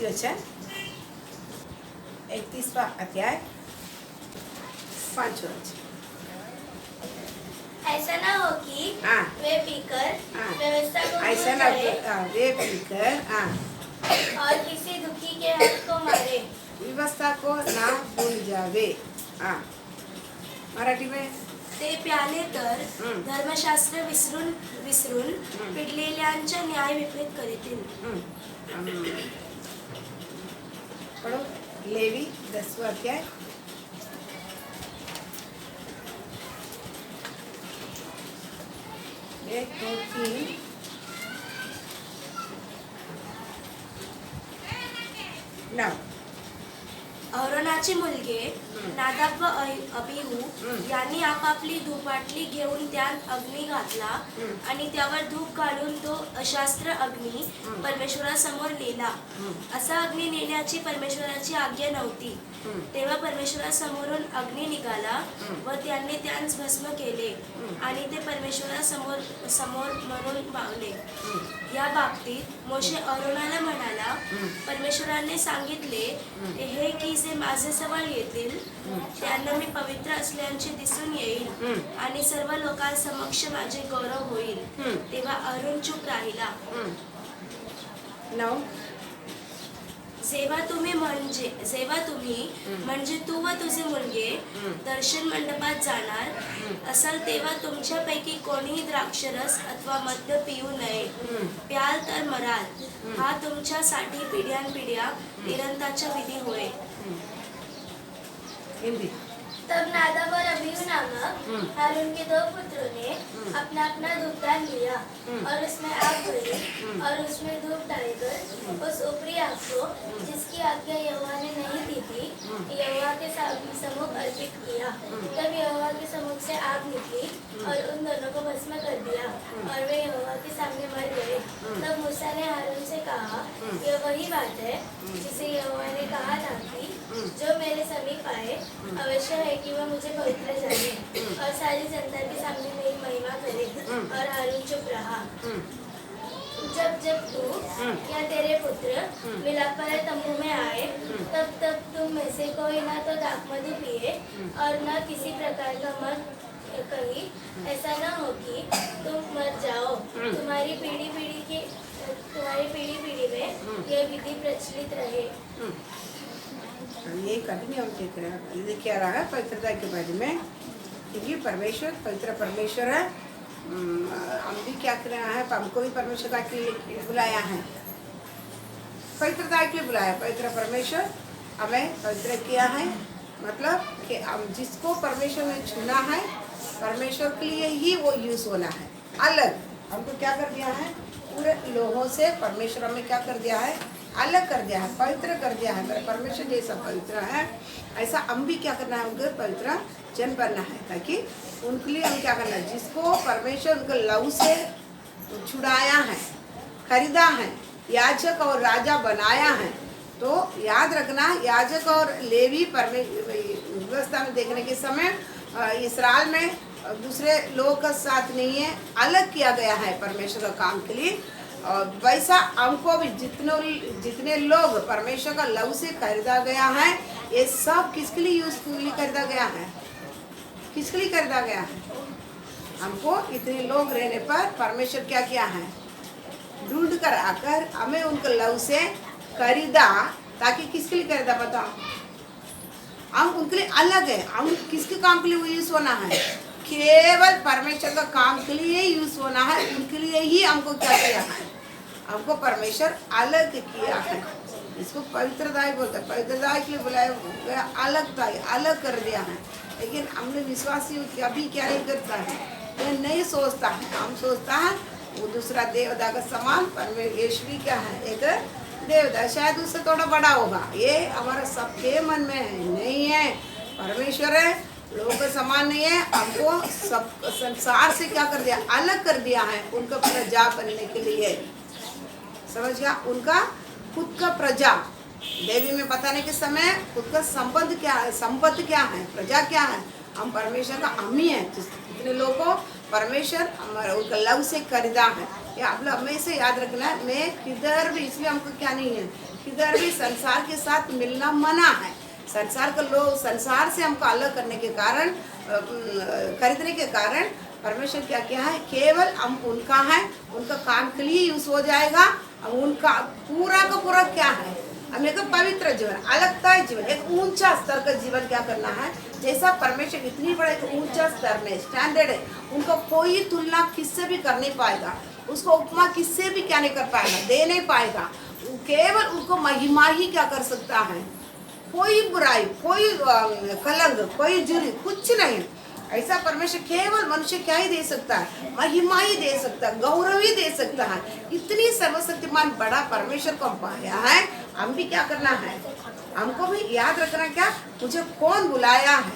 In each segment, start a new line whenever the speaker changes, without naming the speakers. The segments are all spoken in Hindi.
विरोचन 31वां अध्याय 5 वचन।
ऐसा ना हो कि वे पीकर व्यवस्था को
ऐसा
भूल
ना
जाएं
वे पीकर
और किसी दुखी के हाथ को मारे।
व्यवस्था को ना भूल जावे। मराठी में
ते प्याले तर धर्मशास्त्र विसरून विसरून पिडलेल्यांचा न्याय विपरीत करीतील।
पढ़ो लेवी 10वां अध्याय 1 2 3 9।
अहरोनाचे मुलगे नादाब व अबिहू यांनी आपापली धूपवाटली घेऊन त्यात अग्नी घातला आणि त्यावर धूप घालून तो अशास्त्र अग्नी परमेश्वरासमोर नेला। असा अग्नी नेण्याची परमेश्वराची आज्ञा नव्हती। तेव्हा परमेश्वरासमोरून अग्नी निघाला व त्यांनी त्यांस भस्म केले आणि ते परमेश्वरासमोर मरून पावले। या बाबतीत मोशे अहरोनाला म्हणाला, परमेश्वराने सांगितले हे की जे माझे जवळ येतील त्यांना मी पवित्र असल्याचे दिसून येईल आणि सर्व लोकांसमक्ष माझे गौरव होईल। तेव्हा अहरोन चूप राहिला।
9
जेव्हा तुम्ही म्हणजे तू व तुझे मुलगे दर्शन मंडपात जाणार असाल तेव्हा तुमच्यापैकी कोणीही द्राक्षरस अथवा मद्य पिऊ नये। प्याल तर मराल। हा तुमच्यासाठी पिढ्यानपिढ्या निरंतरचा विधी होय।
हिंदी।
तब नादाब और अबीहू नामक हारून के 2 पुत्रों ने अपना अपना धूपदान लिया और उसमें आग भरी और उसमें धूप डालकर उस ऊपरी आग को जिसकी आज्ञा यहोवा ने नहीं दी थी यहोवा के सम्मुख अर्पित किया। तब यहोवा के सम्मुख से आग निकली और उन दोनों को भस्म कर दिया और वे यहोवा के सामने मर गए। तब मूसा ने हारून से कहा, यह वही बात है जिसे यहोवा ने कहा था कि जो मेरे समीप आए अवश्य है कि वह मुझे पवित्र जाने और सारी जनता के सामने मेरी महिमा करे। और हारून चुप रहा। जब जब तू या तेरे पुत्र मिलाप वाले तंबू में आए तब तब तुम में से कोई ना तो दाखमधु पिए और न किसी प्रकार का मद कहीं, ऐसा न हो कि तुम मर जाओ। तुम्हारी पीढ़ी पीढ़ी में यह विधि प्रचलित रहे।
ये कभी हम देख रहे हैं। ये क्या रहा है पवित्रता के बारे में, क्योंकि परमेश्वर पवित्र परमेश्वर है। हम भी क्या कर रहे हैं, हमको भी परमेश्वरता के लिए बुलाया है, पवित्रता के लिए बुलाया। पवित्र परमेश्वर हमें पवित्र किया है, मतलब कि हम जिसको परमेश्वर ने चुना है परमेश्वर के लिए ही वो यूज होना है। अलग हमको क्या कर दिया है, पूरे लोगों से परमेश्वर हमें क्या कर दिया है, अलग कर दिया है, पवित्र कर दिया है। मेरे परमेश्वर जैसा पवित्र है ऐसा हम भी क्या करना है, उनको पवित्र जन बनना है, ताकि उनके लिए हम क्या करना है, जिसको परमेश्वर उनको लहू से छुड़ाया है, खरीदा है, याजक और राजा बनाया है। तो याद रखना, याजक और लेवी परमेश्वर व्यवस्था में देखने के समय इस्राएल में दूसरे लोगों का साथ नहीं है, अलग किया गया है परमेश्वर का काम के लिए। और वैसा हमको भी जितने लोग परमेश्वर का लहू से खरीदा गया है, ये सब किसके लिए यूजफुली खरीदा गया है, किसके लिए खरीदा गया है। हमको इतने लोग रहने पर परमेश्वर क्या किया है, ढूंढ कर आकर हमें उनको लहू से खरीदा। ताकि किसके लिए खरीदा बताओ, हम उनके लिए अलग है। हम किसके काम के लिए यूज होना है, केवल परमेश्वर का काम के लिए यूज होना है। उनके लिए ही हमको क्या किया है, हमको परमेश्वर अलग किया है। इसको पवित्रता बोलते हैं, पवित्रता के लिए बुलाया गया, अलग कर दिया है। लेकिन हमने विश्वासी कभी क्या नहीं करता है, ये नहीं सोचता है। हम सोचता है वो दूसरा देवता का समान परमेश्वरी क्या है, एक देवता, शायद उससे थोड़ा बड़ा होगा। ये हमारा सबके मन में है, नहीं है। परमेश्वर है, लोगों का समान नहीं है। हमको सब संसार से क्या कर दिया, अलग कर दिया है, उनका प्रजा बनने के लिए। समझ गया, उनका खुद का प्रजा देवी में बताने के समय खुद का संबंध क्या है, संपत्ति क्या है, प्रजा क्या है। हम परमेश्वर का अम्मी है। जितने लोगों को परमेश्वर हमारा उनका लव से खरीदा है, ये आप लोग हमेशा याद रखना है। मैं किधर भी, इसलिए हमको क्या नहीं है, किधर भी संसार के साथ मिलना मना है। संसार के लोग संसार से हमको अलग करने के कारण खरीदने के कारण परमेश्वर क्या किया है, केवल हम उनका है, उनका काम के लिए यूज हो जाएगा। उनका पूरा का पूरा क्या है, हमें एक पवित्र जीवन, अलगता जीवन, एक ऊंचा स्तर का जीवन क्या करना है। जैसा परमेश्वर इतनी बड़ा एक ऊंचा स्तर में स्टैंडर्ड है, उनको कोई तुलना किससे भी कर नहीं पाएगा, उसको उपमा किससे भी क्या नहीं कर पाएगा, दे नहीं पाएगा। केवल उनको महिमा ही क्या कर सकता है, कोई बुराई, कोई कलंक, कोई जुर्म कुछ नहीं। ऐसा परमेश्वर केवल मनुष्य क्या ही दे सकता है, महिमा ही दे सकता है, गौरव ही दे सकता है। इतनी सर्वशक्तिमान बड़ा परमेश्वर को पाया है, हम भी क्या करना है, हमको भी याद रखना क्या, मुझे कौन बुलाया है,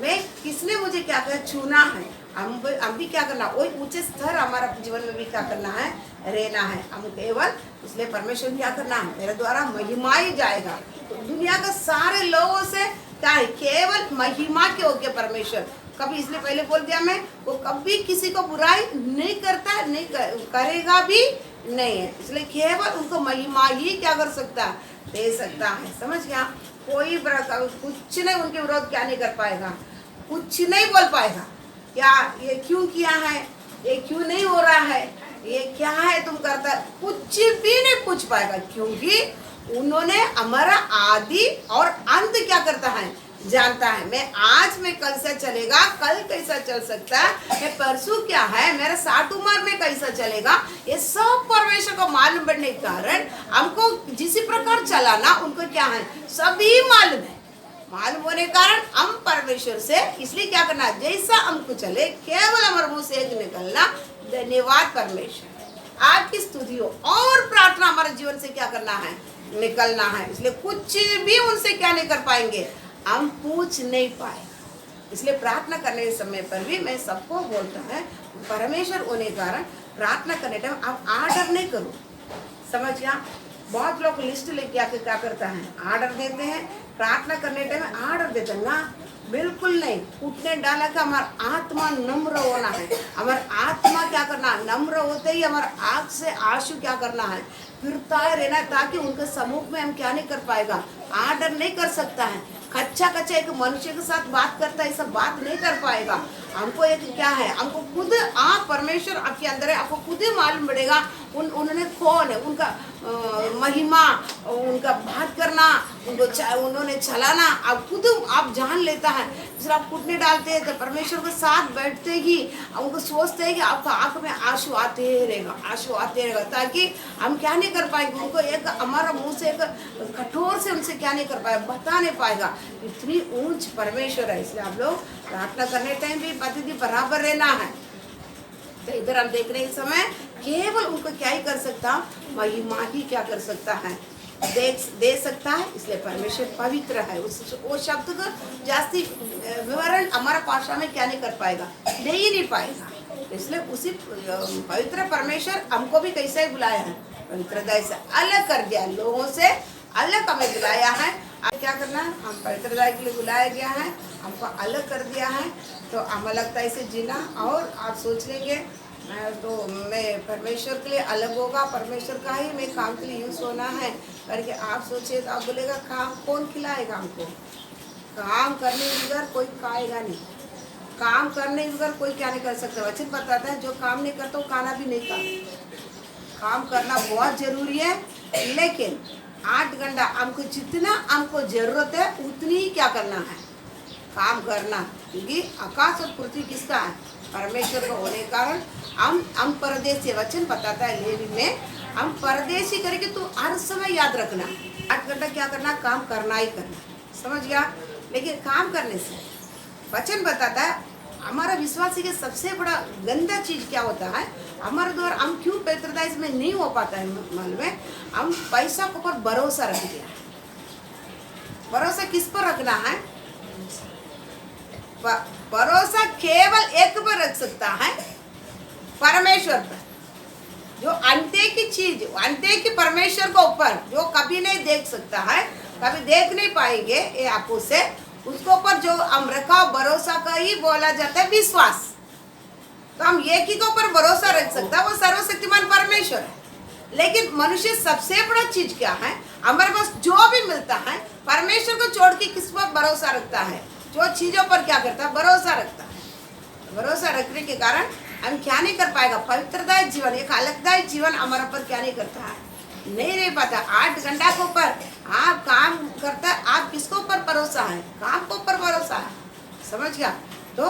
मैं किसने मुझे क्या कर चुना है। हम भी क्या करना, वही ऊंचे स्तर हमारा जीवन में भी क्या करना है, रहना है। हम केवल इसलिए परमेश्वर क्या करना है, मेरे द्वारा महिमा ही जाएगा। तो दुनिया के सारे लोगों से क्या है, केवल महिमा के होके परमेश्वर कभी, इसलिए पहले बोल दिया मैं, वो कभी किसी को बुराई नहीं करता, नहीं करेगा भी नहीं है। इसलिए केवल उनको महिमा ही क्या कर सकता है, दे सकता है। समझ गया, कोई कुछ नहीं उनके विरोध क्या नहीं कर पाएगा, कुछ नहीं बोल पाएगा। क्या ये क्यों किया है, ये क्यों नहीं हो रहा है, ये क्या है तुम करता, कुछ भी नहीं पूछ पाएगा, क्योंकि उन्होंने हमारा आदि और अंत क्या करता है, जानता है। मैं आज में कल से चलेगा, कल कैसा चल सकता है, मैं परसों क्या है, मेरा 60 उम्र में कैसा चलेगा, ये सब परमेश्वर को मालूम पड़ने के कारण हमको जिस प्रकार चलाना उनको क्या है, सभी मालूम है। मालूम होने के कारण हम परमेश्वर से इसलिए क्या करना, जैसा हमको चले, केवल हमारे मुंह से एक निकलना, धन्यवाद परमेश्वर, आपकी स्तुति हो और प्रार्थना हमारे जीवन से क्या करना है, निकलना है। इसलिए कुछ भी उनसे क्या नहीं कर पाएंगे, हम पूछ नहीं पाए। इसलिए प्रार्थना करने के समय पर भी मैं सबको बोलता है, परमेश्वर होने के कारण प्रार्थना करने टाइम आप आर्डर नहीं करो। समझ गया, बहुत लोग लिस्ट लेके आके क्या करता है, आर्डर देते हैं, प्रार्थना करने टाइम आर्डर देते हैं ना, बिल्कुल नहीं। उठने डाला का हमारा आत्मा नम्र होना है, हमारा आत्मा क्या करना, नम्र होते ही हमारा आँख से आंसू क्या करना है, फिरता है रहना, ताकि उनके सम्मुख में हम क्या नहीं कर पाएगा, आर्डर नहीं कर सकता है। कच्चा एक मनुष्य के साथ बात करता है, ऐसा बात नहीं कर पाएगा। हमको एक क्या है, हमको खुद आप परमेश्वर आपके अंदर है, आपको खुद ही मालूम पड़ेगा उन्होंने कौन है, उनका महिमा, उनका बात करना, उनको उन्होंने चलाना, आप खुद आप जान लेता है। जब आप घुटने डालते हैं तो परमेश्वर के साथ बैठते ही उनको सोचते हैं कि आपका आँख में आंसू आते रहेगा, आंसू आते रहेगा, ताकि हम क्या नहीं कर पाएंगे, उनको एक हमारा मुंह से एक कठोर से उनसे क्या नहीं कर पाएगा, बता नहीं पाएगा। इतनी ऊंच परमेश्वर है। इसलिए आप लोग प्रार्थना करने टाइम भी पति बराबर रहना है। तो इधर हम देखने के समय केवल उनको क्या ही कर सकता, महिमा ही क्या कर सकता है, दे सकता है। इसलिए परमेश्वर पवित्र है, वो शब्द का जास्ती विवरण हमारा भाषा में क्या नहीं कर पाएगा, दे ही नहीं पाएगा। इसलिए उसी पवित्र परमेश्वर हमको भी कैसे ही बुलाया है, पवित्रता से अलग कर दिया, लोगों से अलग हमें बुलाया है। अब क्या करना है, हम पवित्रता के लिए बुलाया गया है, हमको अलग कर दिया है। तो हमें लगता है इसे जीना, और आप सोच लेंगे तो मैं परमेश्वर के लिए अलग होगा, परमेश्वर का ही मैं काम के लिए यूज़ होना है करके आप सोचिए, तो आप बोलेगा काम कौन खिलाएगा हमको, काम करने बगैर कोई खाएगा नहीं, काम करने बगैर कोई क्या नहीं कर सकता। वचन बताता है जो काम नहीं करता वो खाना भी नहीं खाता। काम करना बहुत जरूरी है, लेकिन 8 घंटा हमको जितना हमको जरूरत है उतनी ही क्या करना है, काम करना। क्योंकि आकाश और पृथ्वी किसका है, परमेश्वर का होने के कारण हम परदेसी, वचन बताता है लेवी में, हम परदेसी करके तू हर समय याद रखना, 8 घंटा क्या करना, काम करना ही करना। समझ गया, लेकिन काम करने से वचन बताता है हमारा विश्वासी के सबसे बड़ा गंदा चीज क्या होता है, हमारे द्वारा हम क्यों पवित्रता इसमें नहीं हो पाता है मालूम है, हम पैसा के ऊपर भरोसा रख दिया। भरोसा किस पर रखना है, भरोसा केवल एक पर रख सकता है, परमेश्वर पर, जो अंत्य की चीज, अंत्य की परमेश्वर को ऊपर जो कभी नहीं देख सकता है, कभी देख नहीं पाएंगे ये आपको से, उसको ऊपर जो हम रखा भरोसा का ही बोला जाता है विश्वास। तो हम एक ही के ऊपर भरोसा रख सकता है, वो सर्वशक्तिमान परमेश्वर है। लेकिन मनुष्य सबसे बड़ा चीज क्या है, हमारे पास जो भी मिलता है परमेश्वर को छोड़ के किस पर भरोसा रखता है, जो चीजों पर क्या करता है, भरोसा रखता है। भरोसा रखने के कारण हम क्या नहीं कर पाएगा, पवित्रदायी जीवन, एक अलगदायी जीवन हमारे पर क्या नहीं करता है, नहीं रह पाता। 8 घंटा के ऊपर आप काम करता है, आप किसके ऊपर भरोसा है, काम के ऊपर भरोसा है, समझ गया। तो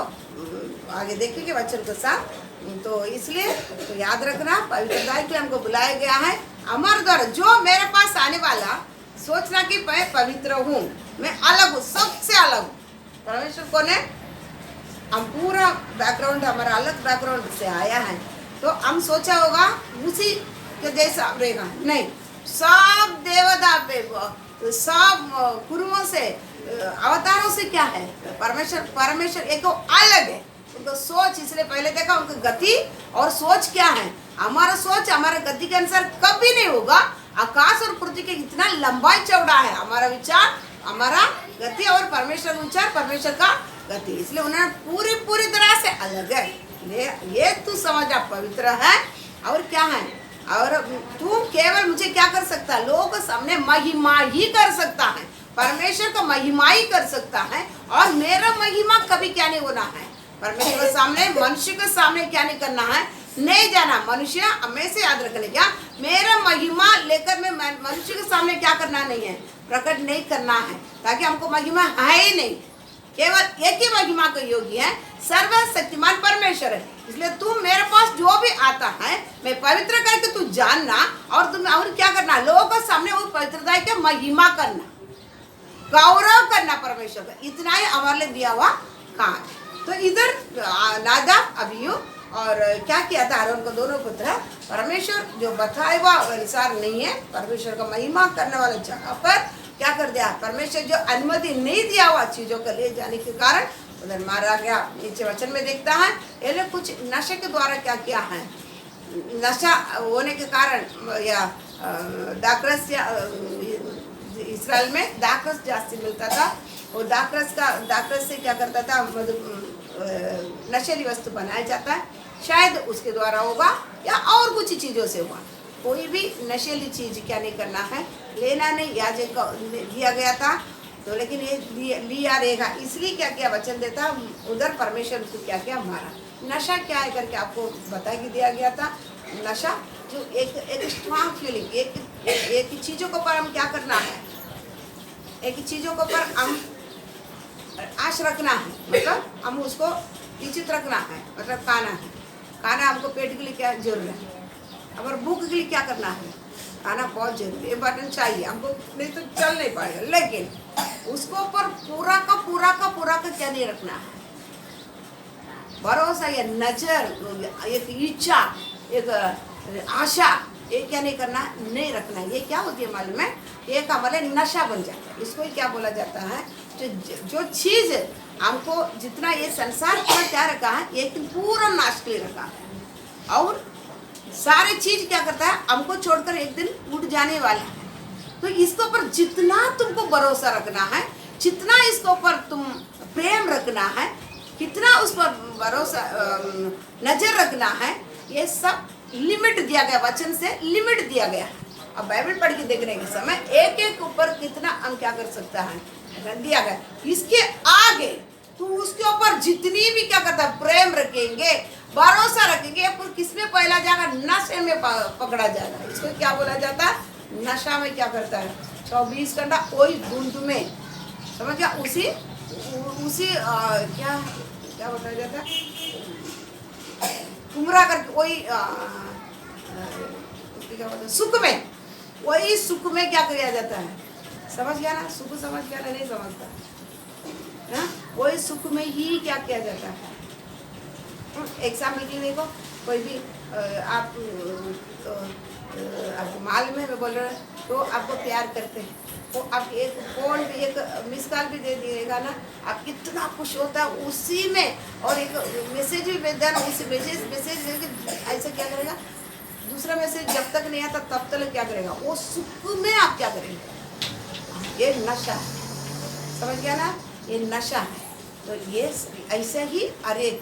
आगे देखेंगे वचन के साथ। तो इसलिए तो याद रखना, पवित्रदायी के हमको बुलाया गया है हमारे द्वारा। जो मेरे पास आने वाला सोचना कि मैं पवित्र हूँ, मैं अलग हूँ, सबसे अलग हूँ। परमेश्वर को ने हम पूरा बैकग्राउंड हमारा अलग बैकग्राउंड से आया है, तो हम सोचा होगा उसी के जैसा रहेगा, नहीं। सब देवता पे, सब गुरुओं से, अवतारों से क्या है, परमेश्वर एक तो अलग है। उनको सोच, इसलिए पहले देखा उनकी गति और सोच क्या है। हमारा सोच हमारे गति के अनुसार कभी नहीं होगा। आकाश और पृथ्वी के इतना लंबाई चौड़ा है हमारा विचार, हमारा गति, और परमेश्वर विचार, परमेश्वर का गति, इसलिए उन्हें पूरी तरह से अलग है। ये तू समझ, आप पवित्र है और क्या है, और तू केवल मुझे क्या कर सकता है, लोगों के सामने महिमा ही कर सकता है, परमेश्वर का महिमा ही कर सकता है। और मेरा महिमा कभी क्या नहीं होना है, परमेश्वर के सामने, मनुष्य के सामने क्या नहीं करना है, नहीं जाना। मनुष्य हमेशा याद रखने, क्या मेरा महिमा लेकर मैं मनुष्य के सामने क्या करना नहीं है, प्रकट नहीं करना है, ताकि हमको महिमा है ही नहीं। केवल एक ही महिमा का योगी है, सर्वशक्तिमान परमेश्वर है। इसलिए तुम मेरे पास जो भी आता है, मैं पवित्र करके तू जानना, और तुम और क्या करना, लोगों के सामने वो पवित्रता के महिमा करना, गौरव करना परमेश्वर का। इतना ही हमारे लिए दिया हुआ काम। तो इधर नादाब, अबीहू और क्या किया था, आरोन को दोनों पुत्र, परमेश्वर जो बताया हुआ अनुसार नहीं है, परमेश्वर का महिमा करने वाले जगह पर क्या कर दिया, परमेश्वर जो अनुमति नहीं दिया हुआ चीजों को ले जाने के कारण उधर मारा गया। नीचे वचन में देखता है, ये लोग कुछ नशे के द्वारा क्या किया है, नशा होने के कारण, या दाखरस, या इसराइल में दाखरस जास्ती मिलता था, और दाखरस से क्या करता था, नशेली वस्तु बनाया जाता है, शायद उसके द्वारा होगा या और कुछ चीज़ों से होगा। कोई भी नशेली चीज़ क्या नहीं करना है, लेना नहीं, याजक को दिया गया था तो, लेकिन ये लिया रहेगा। इसलिए क्या किया, वचन देता, उधर परमेश्वर उसको क्या किया, मारा। नशा क्या है करके आपको बता के दिया गया था। नशा जो एक स्ट्रांग फीलिंग, एक चीज़ों के ऊपर हम क्या करना है, एक चीज़ों के ऊपर हम आश रखना है, मतलब हम उसको निश्चित रखना है, मतलब खाना हमको पेट के लिए क्या जरूरी है, और भूख के लिए क्या करना है, खाना बहुत जरूरी है, बटन चाहिए हमको, नहीं तो चल नहीं पाएगा। लेकिन उसको ऊपर पूरा का क्या नहीं रखना है, भरोसा या नजर, एक इच्छा, एक आशा, ये क्या नहीं करना, नहीं रखना। ये क्या होती है मालूम है, एक हमारे नशा बन जाता है। इसको क्या बोला जाता है, जो चीज़ हमको जितना ये संसार पूरा क्या रखा है, एक पूरा नाश के लिए रखा है, और सारे चीज क्या करता है, हमको छोड़कर एक दिन उठ जाने वाला है। तो इसके ऊपर जितना तुमको भरोसा रखना है, जितना इसके ऊपर तुम प्रेम रखना है, कितना उस पर भरोसा नजर रखना है, ये सब लिमिट दिया गया, वचन से लिमिट दिया गया। अब बाइबल पढ़ के देखने के समय एक एक ऊपर कितना हम क्या कर सकता है, दिया गया। इसके आगे तो उसके ऊपर जितनी भी क्या करता है, प्रेम रखेंगे, भरोसा रखेंगे, पर किसमें पहला जाएगा, नशे में पकड़ा जाएगा। इसको क्या बोला जाता है, नशा में क्या करता है, 24 घंटा वही धुंध में, समझ गया, उसी क्या बताया जाता है, उमरा करके वही क्या बोलते, सुख में, वही सुख में क्या किया जाता है, समझ गया ना, सुख समझ गया ना, नहीं समझता ना, वही सुख में ही क्या किया जाता है। एग्जाम्पल के देखो, कोई भी आप आपको मालूम है, मैं बोल रहा हूँ, तो आपको प्यार करते हैं, तो आप एक फोन भी, एक मिस कॉल भी दे दिएगा ना, आप कितना खुश होता है उसी में, और एक मैसेज भी भेज देना, उसी मैसेज ऐसा क्या करेगा, दूसरा मैसेज जब तक नहीं आता तब तक क्या करेगा, वो सुख में आप क्या करेंगे। ये नशा है, समझ गया ना, ये नशा है। तो ये ऐसे ही अरेक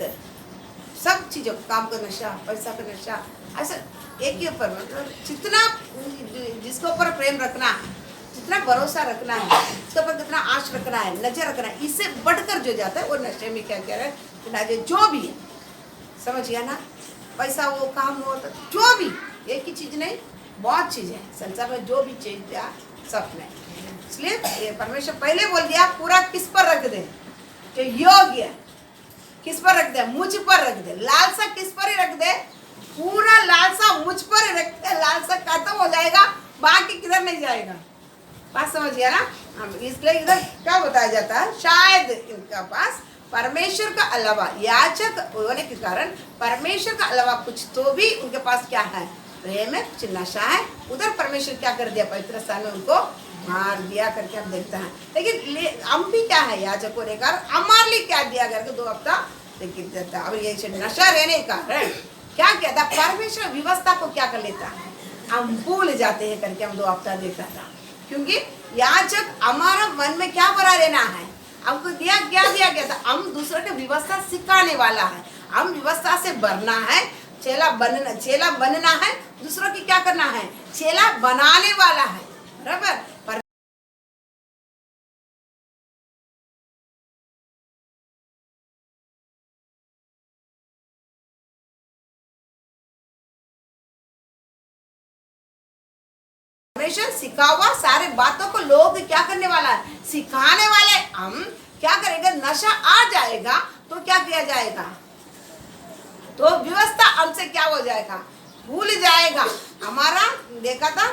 सब चीज़ों, काम का नशा, पैसा का नशा, ऐसा एक के ऊपर, मतलब जितना जिसके ऊपर प्रेम रखना है, जितना भरोसा रखना है, उसके ऊपर कितना आश रखना है, नजर रखना है, इससे बढ़कर जो जाता है वो नशे में क्या कह रहे हैं, जो भी है, समझ गया ना, पैसा हो, काम हो, तो जो भी, एक ही चीज नहीं, बहुत चीज है संसार में, जो भी चीज दिया सब में। इसलिए परमेश्वर पहले बोल दिया पूरा किस पर रख दे, जो योग्य किस पर रख दे, मुझ पर रख दे, लालसा किस पर ही रख दे, पूरा लालसा मुझ पर ही रख दे, लालसा खत्म हो जाएगा, बाकी किधर नहीं जाएगा। बात समझ गया ना। इसलिए इधर क्या बताया जाता है, शायद इनका पास परमेश्वर का अलावा, याचक होने के कारण परमेश्वर का अलावा कुछ तो भी उनके पास क्या है, प्रेम है, कुछ नशा है। उधर परमेश्वर क्या कर दिया, पवित्र स्थान में उनको मार दिया करके हम देखते हैं। लेकिन हम भी क्या है, याचक होने का हमारे लिए क्या दिया करके 2 हफ्ता लेकिन देता। अब ये नशा रहने का कारण क्या कहता, परमेश्वर व्यवस्था को क्या कर लेता है, हम भूल जाते हैं करके हम 2 हफ्ता देखता था। क्योंकि याचक हमारा मन में क्या भरा रहना है, हमको दिया क्या दिया गया था, हम दूसरों को व्यवस्था सिखाने वाला है, हम व्यवस्था से भरना है, चेला बनना है, दूसरों की क्या करना है, चेला बनाने वाला है, बराबर। परमेश्वर सिखा हुआ सारे बातों को लोग क्या करने वाला है, सिखाने वाले। हम क्या करेंगे, नशा आ जाएगा तो क्या किया जाएगा, तो व्यवस्था हमसे क्या हो जाएगा, भूल जाएगा। हमारा देखा था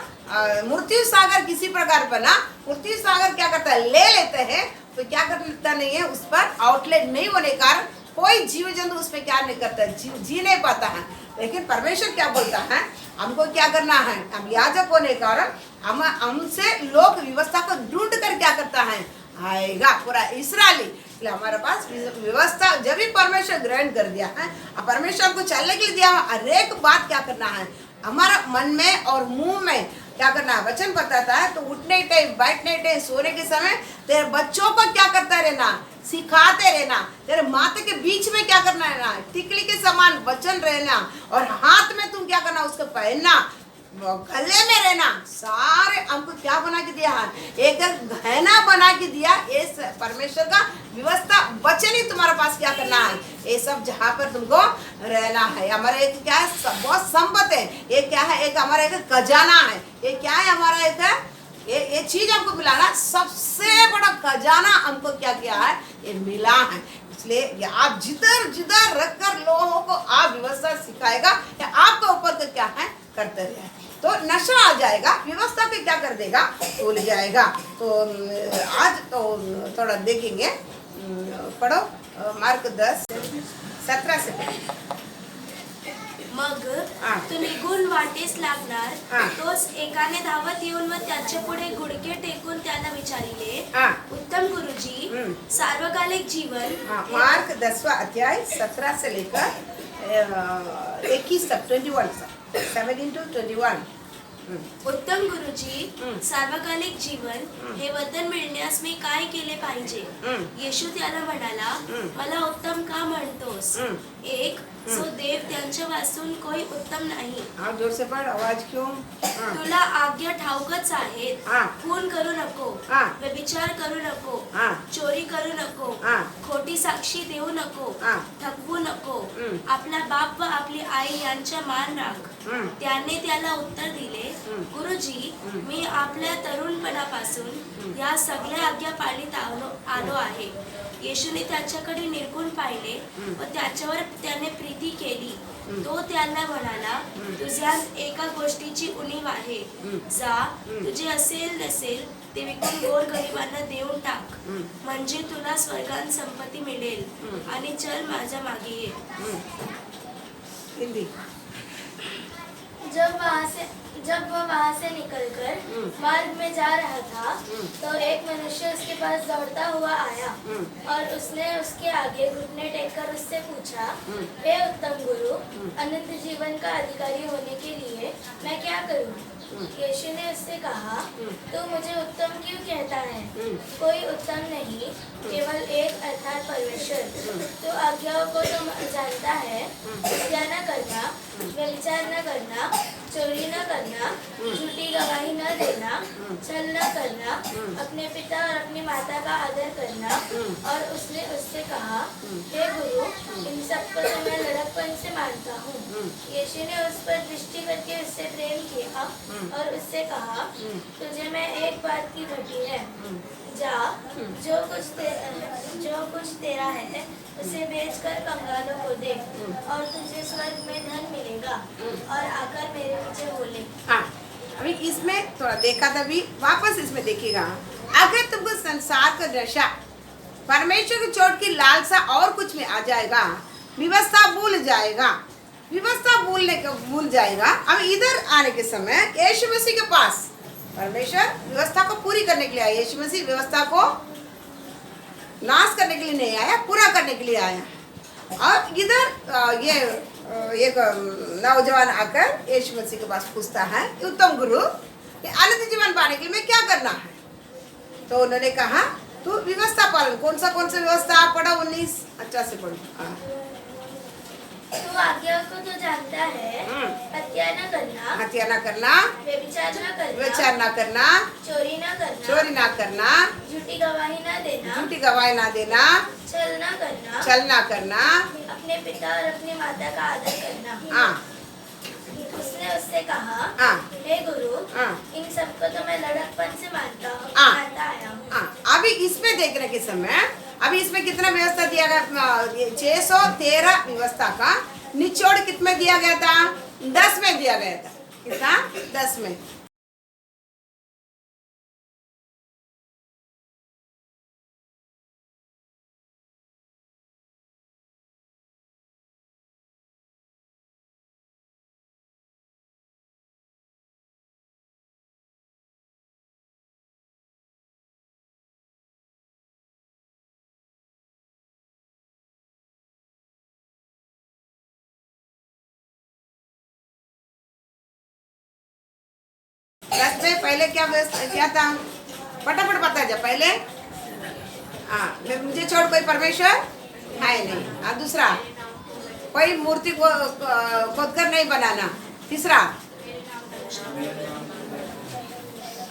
मृत्यु सागर किसी प्रकार पर ना, मृत्यु सागर क्या करता है, ले लेते हैं तो क्या करता नहीं है, उस पर आउटलेट नहीं होने के कारण कोई जीव जंतु उस पर क्या नहीं करता, जी नहीं पाता है। लेकिन परमेश्वर क्या बोलता है, हमको क्या करना है, हम याजक होने के कारण हमसे लोक व्यवस्था को ढूंढ कर क्या करता है, आएगा पूरा इस्राएली। इसलिए हमारे पास व्यवस्था जब भी परमेश्वर ग्रहण कर दिया है, परमेश्वर को चलने के लिए दिया, हर एक बात क्या करना है, हमारा मन में और मुंह में क्या करना है। वचन बताता है तो उठने टाइम, बैठने टाइम, सोने के समय तेरे बच्चों को क्या करता रहना, सिखाते रहना। तेरे माथे के बीच में क्या करना है ना, टिकली के समान वचन रहना, और हाथ में तुम क्या करना, उसको पहनना, गले में रहना। सारे हमको क्या बना के दिया है, एक गहना बना के दिया। ये परमेश्वर का व्यवस्था वचन ही तुम्हारे पास क्या करना है, ये सब जहाँ पर तुमको रहना है। हमारा एक क्या है, बहुत संपत्ति है। ये क्या है, एक हमारा एक खजाना है। ये क्या है, हमारा एक ये चीज हमको मिलाना, सबसे बड़ा खजाना हमको क्या किया है, ये मिला है। इसलिए आप जिधर जिधर रखकर लोगों को आप व्यवस्था सिखाएगा, या आपके ऊपर का क्या है, करते रहे तो नशा आ जाएगा, व्यवस्था पे क्या कर देगा, भूल जाएगा। तो आज तो थोड़ा देखेंगे, पढ़ो मार्क 10:17 से पढ़ो।
मग तो निघून वाटेस लागणार, तोच एकाने धावत येऊन व त्याच्या पुढे गुडघे टेकून त्याला विचारिले, उत्तम गुरुजी, सार्वकालिक जीवन।
मार्क 10वां अध्याय 17 से लेकर 21 तक, 21 17 to 21।
उत्तम गुरुजी, सार्वकालिक जीवन हे वतन मिळण्यास मी काय केले पाहिजे? येशू त्याला म्हणाला, मला उत्तम का म्हणतोस? एक, सो देव त्यांच्यापासून कोई उत्तम नाही।
जोर से पढ़, आवाज क्यों?
तुला आज्ञा ठाऊकच आहेत, खून करू नको, व्यभिचार करू नको, चोरी करू नको, खोटी साक्षी देऊ नको, ठगवू नको, आपला बाप व आपली आई यांचा मान राख। त्याने त्याला उत्तर दिले, गुरुजी, मी आपल्या तरुणपणापासून या सगळ्या आज्ञा पाळीत आलो आहे। येशूने त्याच्याकडे निरखून पाहिले व त्याच्यावर त्याने प्रीती केली। तो त्याला म्हणाला, तुझ्यात एका गोष्टीची उणीव आहे, जा, तुझे असेल नसेल ते विकून गोरगरिबांना देऊन टाक, म्हणजे तुला स्वर्गात संपत्ती मिळेल, आणि चल माझ्या मागे ये।
हिंदी।
जब वह वहाँ से निकलकर मार्ग में जा रहा था, तो एक मनुष्य उसके पास दौड़ता हुआ आया, और उसने उसके आगे घुटने टेककर उससे पूछा, हे उत्तम गुरु, अनंत जीवन का अधिकारी होने के लिए मैं क्या करूँ? यीशु ने उससे कहा, तू मुझे उत्तम क्यों कहता है? कोई उत्तम नहीं, केवल एक अर्थात परमेश्वर। तो आज्ञाओं को तुम जानता है, हत्या न करना, व्यभिचार न करना, चोरी न करना, झूठी गवाही न देना, छल न करना, अपने पिता और अपनी माता का आदर करना। और उसने उससे कहा, हे गुरु, इन सबको तो मैं लड़कपन से मानता हूँ। यीशु ने उस पर दृष्टि करके उससे प्रेम किया और उससे कहा, तुझे मैं एक बात की घटी है, जा, जो कुछ तेरा है उसे बेचकर कंगालों को दे, और तुझे स्वर्ग में धन मिलेगा, और आकर मेरे पीछे हो ले।
हाँ, अभी इसमें थोड़ा देखा था, अभी वापस इसमें देखिएगा। अगर तुमको संसार का नशा, परमेश्वर की चोट की लालसा और कुछ में आ जाएगा, व्यवस्था भूल जाएगा, भूल जाएगा। अब इधर आने के समय यीशु मसीह के पास परमेश्वर व्यवस्था को पूरी करने के लिए आया। यीशु मसीह व्यवस्था को नाश करने के लिए नहीं आया, पूरा करने के लिए आया। और इधर ये एक नौजवान आकर यीशु मसीह के पास पूछता है, उत्तम गुरु, अनंत जीवन पाने के लिए मैं क्या करना है? तो उन्होंने कहा, तू व्यवस्था पालन। कौन सा व्यवस्था? आप पढ़ो 19 अच्छा से पढ़ो।
तू आज्ञाओं को तो जानता है, हत्या न करना, व्यभिचार न करना, चोरी न करना, झूठी गवाही न देना, छल न करना, अपने पिता और अपनी माता का आदर करना। उसने उससे कहा, हे गुरु, इन सबको तो मैं लड़कपन से मानता आया हूँ।
अभी इसमें देखने के समय, अभी इसमें कितना व्यवस्था दिया गया? 613 व्यवस्था का निचोड़ कितने दिया गया था? 10 में दिया गया था। कितना? 10 में। में पहले क्या व्यवस्था क्या था? फटाफट बता जा पहले। मुझे छोड़ कोई परमेश्वर है नहीं। दूसरा, कोई मूर्ति को खोदकर नहीं बनाना। तीसरा,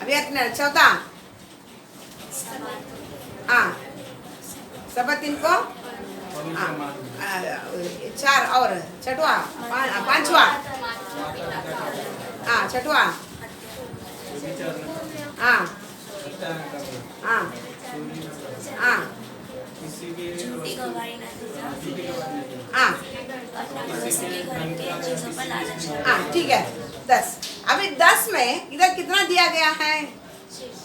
अभी इतना। चौथा, सबत इनको 4 और छठवा, 5वां, छठवा,
झूठी गवाही न देना,
ठीक है। 10। अभी 10 में इधर कितना दिया गया है?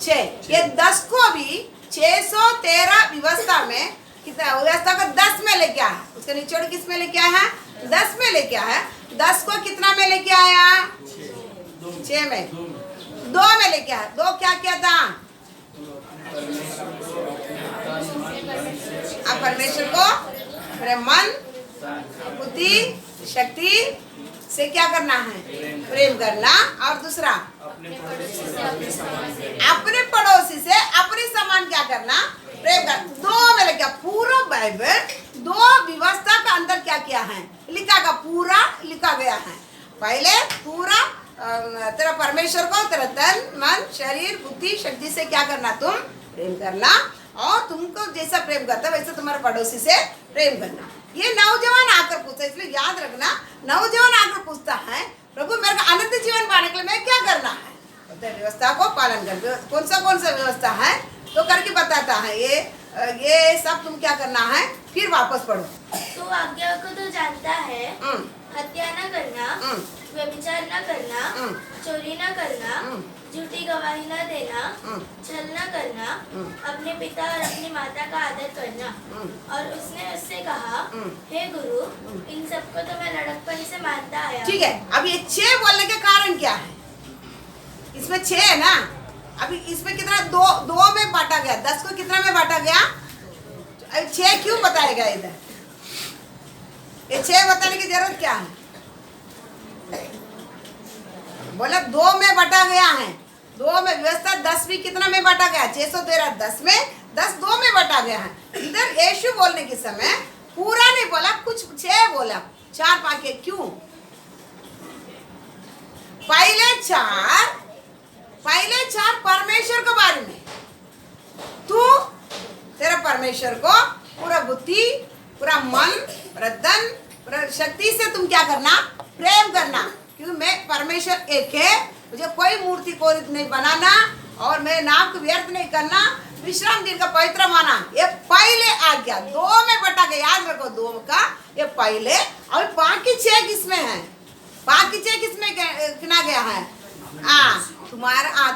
6। ये 10 को भी 613 व्यवस्था में कितना व्यवस्था को 10 में लेके आया। उसका निचोड़ किस में लेके आया है? 10 में लेके आया। 10 को कितना में लेके आया? 6 में, 2 में लेके आया। 2 क्या था? आप परमेश्वर को अपने मन, बुद्धि, शक्ति से क्या करना है? प्रेम करना। और दूसरा, अपने पड़ोसी से अपने समान क्या करना? प्रेम करना। 2 में लेके पूरा बाइबल 2 व्यवस्था का अंदर क्या किया है? पूरा लिखा गया है। पहले पूरा तेरा परमेश्वर को तेरा तन, मन, शरीर, बुद्धि, शक्ति से क्या करना? तुम प्रेम करना। और तुमको जैसा प्रेम करता वैसे तुम्हारे पड़ोसी से प्रेम करना। ये नौजवान आकर पूछता है, इसलिए याद रखना, नौजवान आकर पूछता है, प्रभु मेरे को अनंत जीवन पाने के लिए मैं क्या करना है? तो व्यवस्था को पालन कर। कौन सा व्यवस्था है तो करके बताता है। ये सब तुम क्या करना है? फिर वापस पढ़ो।
तो आज्ञाओं को तो जानता है, हत्या न करना, व्यभिचार न करना, चोरी न करना, झूठी गवाही न देना, छल न करना, अपने पिता और अपनी माता का आदर करना। और उसने उससे कहा, हे गुरु, इन सबको तो मैं लड़कपन से मानता आया।
ठीक है। अब ये 6 बोलने के कारण क्या है? इसमें 6 है ना। अभी इसमें कितना? 2 में बांटा गया। 10 को कितना में बांटा गया? 6 क्यों बताएगा इधर? ये 6 बताने की जरूरत क्या है? बोला 2 में बटा गया है, 2 में व्यवस्था 10 भी कितना में बटा गया, 613 10 में 10 2 में बटा गया है। इधर यीशु बोलने के समय पूरा नहीं बोला, कुछ 6 बोला, 4 पाके क्यों? पहले चार परमेश्वर के बारे में, तू तेरा परमेश्वर को पूरा बुद्धि, पूरा मन, पूरा धन, पूरा शक्ति से तुम क्या करना, प्रेम करना, क्योंकि मैं परमेश्वर एक है, मुझे कोई मूर्ति को नहीं बनाना और मेरे नाम को व्यर्थ नहीं करना, विश्राम दिन का पवित्र माना। ये पहले आज्ञा 2 में बटा के, याद रखो 2 का ये पहले, और बाकी 6 किसमें है, बाकी 6 किसमें गिना गया है? तुम्हारा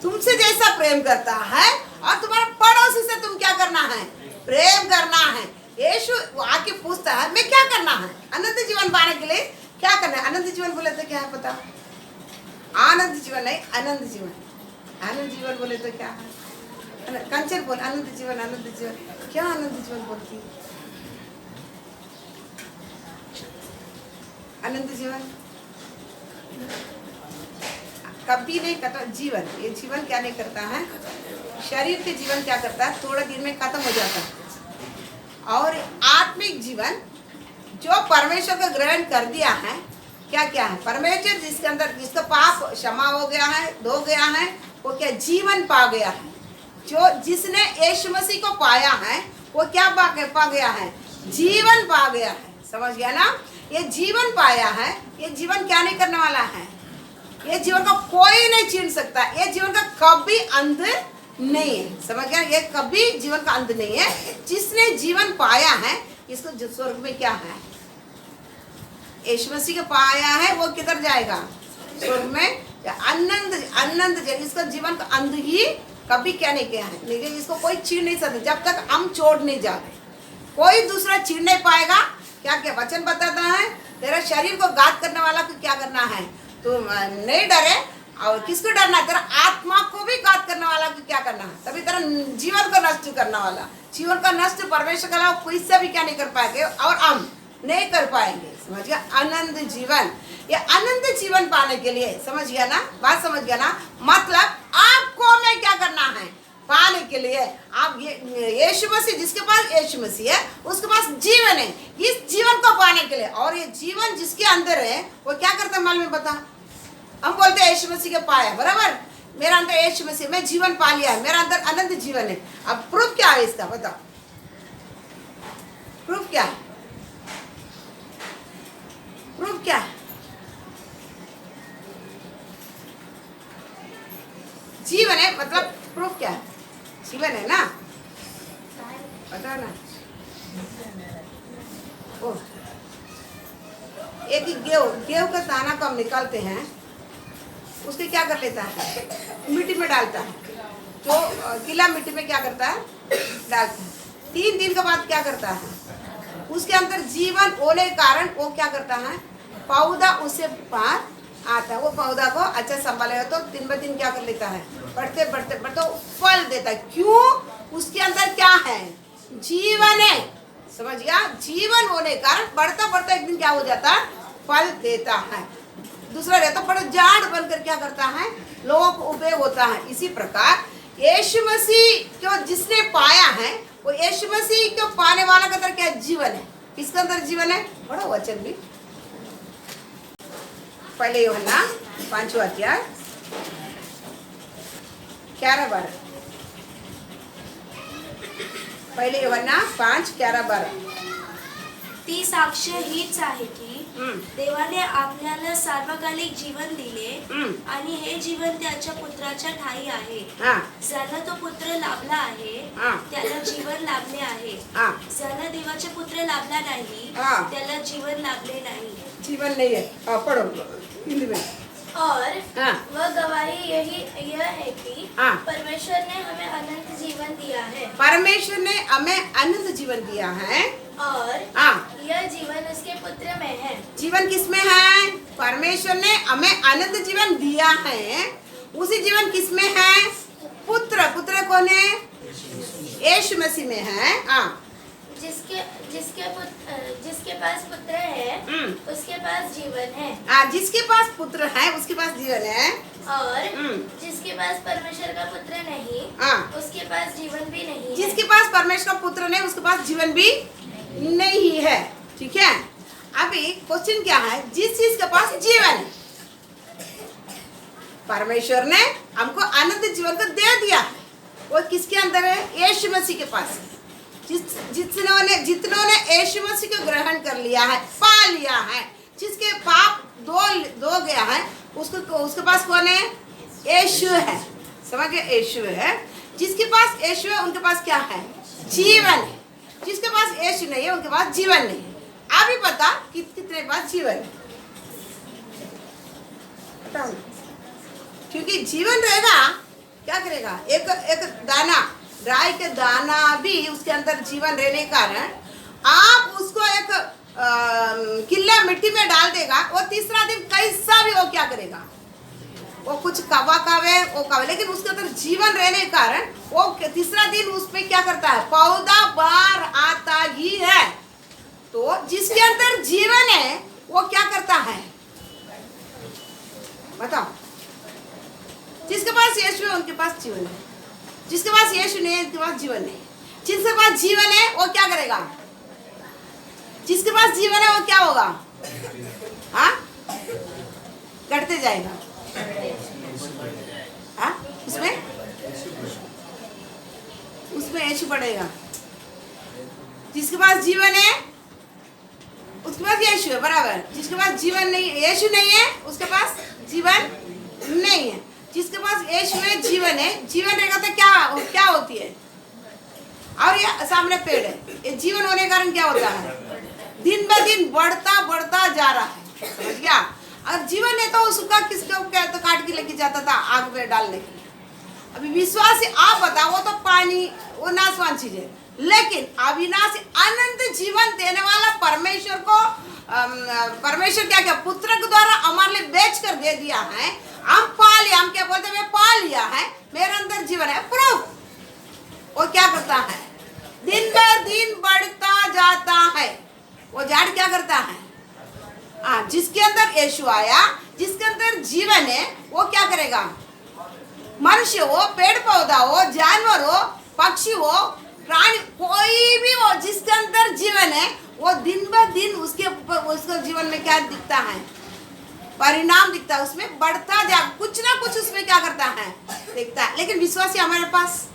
तुमसे जैसा प्रेम करता है और तुम्हारा पड़ोसी से तुम क्या करना है, प्रेम करना है। यीशु आके पूछता है मैं क्या करना है अनंत जीवन पाने के लिए, क्या करना है? अनंत जीवन बोले तो क्या है पता? आनंद जीवन नहीं, अनंत जीवन। आनंद जीवन बोले तो क्या है? कंचन बोल अनंत जीवन, अनंत जीवन क्या अनंत जीवन बोलती है? अनंत जीवन कभी नहीं खत्म। जीवन, ये जीवन क्या नहीं करता है, शरीर के जीवन क्या करता है, थोड़े दिन में खत्म हो जाता है। और आत्मिक जीवन जो परमेश्वर को ग्रहण कर दिया है, क्या क्या है, परमेश्वर जिसके अंदर, जिसका पाप क्षमा हो गया है, धो गया है, वो क्या जीवन पा गया है। जो जिसने यीशु मसीह को पाया है वो क्या पा गया है, जीवन पा गया है। समझ गया ना? ये जीवन पाया है, ये जीवन क्या नहीं करने वाला है, ये जीवन का कोई नहीं छीन सकता, ये जीवन का कभी अंत नहीं है। समझ गया? ये कभी जीवन का अंत नहीं है। जिसने जीवन पाया है, इसको स्वर्ग में क्या है, यीशु मसीह को पाया है, वो किधर जाएगा, स्वर्ग में। आनंद इसका जीवन का अंत ही कभी क्या नहीं किया है, लेकिन इसको कोई छीन नहीं सकता जब तक हम छोड़ नहीं जा रहे, कोई दूसरा छीन नहीं पाएगा। क्या क्या वचन बताता है, तेरा शरीर को घात करने वाला को क्या करना है, तो नहीं डरे। और किसको डरना है, तेरा आत्मा को भी घात करने वाला को क्या करना है, तभी तेरा जीवन को नष्ट करने वाला, जीवन का नष्ट परमेश्वर का अलावा कोई से भी क्या नहीं कर पाएंगे और हम नहीं कर पाएंगे। समझ गया? आनंद जीवन, ये अनंत जीवन पाने के लिए, समझ गया ना, बात समझ गया ना, मतलब आपको मैं क्या करना है पाने के लिए, आप ये यीशु मसीह, जिसके पास यीशु मसीह है उसके पास जीवन है, इस जीवन को पाने के लिए। और ये जीवन जिसके अंदर है वो क्या करता है मालूम है? बता, हम बोलते हैं यीशु मसीह के पाया, बराबर, मेरा अंदर यीशु मसीह, मैं जीवन पा लिया है, मेरा अंदर अनंत जीवन है। अब प्रूफ क्या है इसका, बताओ प्रूफ क्या है, प्रूफ क्या है? जीवन है मतलब प्रूफ क्या है, जीवन है ना, बताओ ना। ओ, एक गेहूं का दाना को हम निकालते हैं, उसके क्या कर लेता है, मिट्टी में डालता है, तो गीला मिट्टी में क्या करता है, डालता है। 3 दिन के बाद क्या करता है, उसके अंदर जीवन होने के कारण वो क्या करता है, पौधा उससे बाहर आता है, वो पौधा को अच्छा संभालेगा तो दिन ब दिन क्या कर लेता है, बढ़ते बढ़ते बढ़ते फल देता है। क्यों? उसके अंदर क्या है, जीवन है। समझ गया? जीवन होने के कारण बढ़ता बढ़ता एक दिन क्या हो जाता है, फल देता है। दूसरा रहता बड़ा झाड़ बनकर क्या करता है, लोगों को उपयोग होता है। इसी प्रकार यीशु मसीह को जिसने पाया है, वो यीशु मसीह को पाने वाला का अंदर क्या जीवन है, किसके अंदर जीवन है, बड़ा वचन भी पहले यूहन्ना 5वां अध्याय 11-12, पहिले यूहन्ना 5:11-12.
ती साक्ष हीच आहे की देवाने आपल्याला सार्वकालिक जीवन दिले आणि हे जीवन त्याच्या पुत्राच्या ठायी आहे. ज्याला तो पुत्र लाभला आहे त्याला जीवन लाभले आहे. ज्याला देवाचे पुत्र लाभला नाही त्याला जीवन लाभले नाही.
जीवन नहीं है. पढ़ो हिंदी में.
और वह गवाही यह है कि परमेश्वर ने हमें अनंत जीवन दिया है.
परमेश्वर ने हमें अनंत जीवन दिया है
और यह जीवन उसके पुत्र में है.
जीवन किसमें है? परमेश्वर ने हमें अनंत जीवन दिया है. उसी जीवन किसमें है? पुत्र. पुत्र कौन है? यीशु मसीह में है.
जिसके पास पुत्र है उसके पास जीवन है।
जिसके पास पुत्र है उसके पास जीवन है।
और जिसके पास परमेश्वर का पुत्र नहीं उसके पास जीवन भी नहीं है।
जिसके पास परमेश्वर का पुत्र नहीं उसके पास जीवन भी नहीं है। ठीक है, अभी क्वेश्चन क्या है, जिस चीज के पास जीवन है, परमेश्वर ने हमको अनंत जीवन को दे दिया है, वो किसके अंदर है? यीशु मसीह के पास है। जितनों ने यीशु मसीह को ग्रहण कर लिया है, पा लिया है, जिसके पाप धो गया है, उसके पास कौन है? यीशु है। समझ गए? यीशु है। जिसके पास यीशु है उनके पास क्या है? जीवन है। जिसके पास यीशु नहीं है उनके पास जीवन नहीं है। अभी पता कितने पास जीवन है? बताओ। क्योंकि जीवन रहेगा, क्या करेगा? एक दाना, राई के दाना भी उसके अंदर जीवन रहने के कारण आप उसको एक किला मिट्टी में डाल देगा, वो तीसरा दिन कैसा भी वो क्या करेगा? वो कुछ कावे वो कावे, लेकिन उसके अंदर जीवन रहने के कारण वो तीसरा दिन उसमें क्या करता है? पौधा बाहर आता ही है। तो जिसके अंदर जीवन है वो क्या करता है? बताओ। जिसके पास यीशु है उनके पास जीवन है। जिसके पास यीशु नहीं है उनके पास जीवन नहीं। जिसके पास जीवन है वो क्या करेगा? जिसके पास जीवन है वो क्या होगा? हाँ, घटते जाएगा। हाँ, उसमें यीशु पड़ेगा। जिसके पास जीवन है उसके पास यीशु है, बराबर। जिसके पास जीवन नहीं, यीशु नहीं है, उसके पास जीवन नहीं है। जिसके पास यीशु है, जीवन है, जीवन रहेगा तो क्या होती है? और ये सामने पेड़ है, ये जीवन होने के कारण क्या होता है? दिन ब दिन बढ़ता जा रहा है। समझ गया? और जीवन है तो उसका किसको तो काट के लेके जाता था आग में डालने के लिए। अभी विश्वासी आप बताओ, वो तो पानी, वो नाशवान चीज है, लेकिन अविनाशी अनंत जीवन देने वाला परमेश्वर को परमेश्वर क्या पुत्र के द्वारा हमारे लिए बेच कर दे दिया है। हम पा लिया, हम क्या बोलते हैं? मैं पा लिया है, मेरे अंदर जीवन है। प्रूफ वो क्या करता है? दिन ब दिन बढ़ता जाता है। वो झाड़ क्या करता है? जिसके अंदर यीशु आया, जिसके अंदर जीवन है, वो क्या करेगा? मनुष्य हो, पेड़ पौधा हो, जानवर हो, पक्षी हो, प्राणी, कोई भी हो, जिसके अंदर जीवन है वो दिन ब दिन उसके जीवन में क्या दिखता है? परिणाम दिखता है। उसमें बढ़ता जा, कुछ ना कुछ उसमें क्या करता है? दिखता है। लेकिन विश्वासी हमारे पास,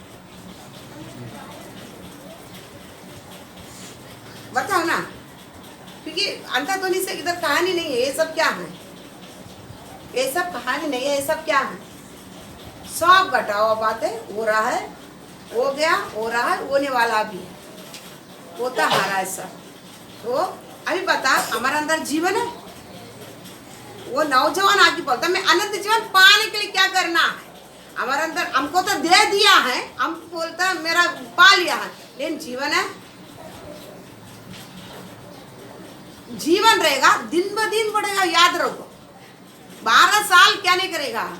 बताओ ना, क्योंकि अंधाधुनी से इधर कहानी नहीं है। ये सब क्या है? ये सब कहानी नहीं है। ये सब क्या है? सब घटा हुआ बात है। हो रहा है, हो गया, हो रहा है, होने वाला भी है, होता आ रहा है सब। तो अभी बता, हमारे अंदर जीवन है। वो नौजवान आके बोलता मैं अनंत जीवन पाने के लिए क्या करना है? हमारे अंदर हमको तो दे दिया है, हम बोलता मेरा पा लिया है, लेकिन जीवन है, जीवन रहेगा, दिन ब दिन बढ़ेगा। याद रखो, 12 साल क्या नहीं करेगा?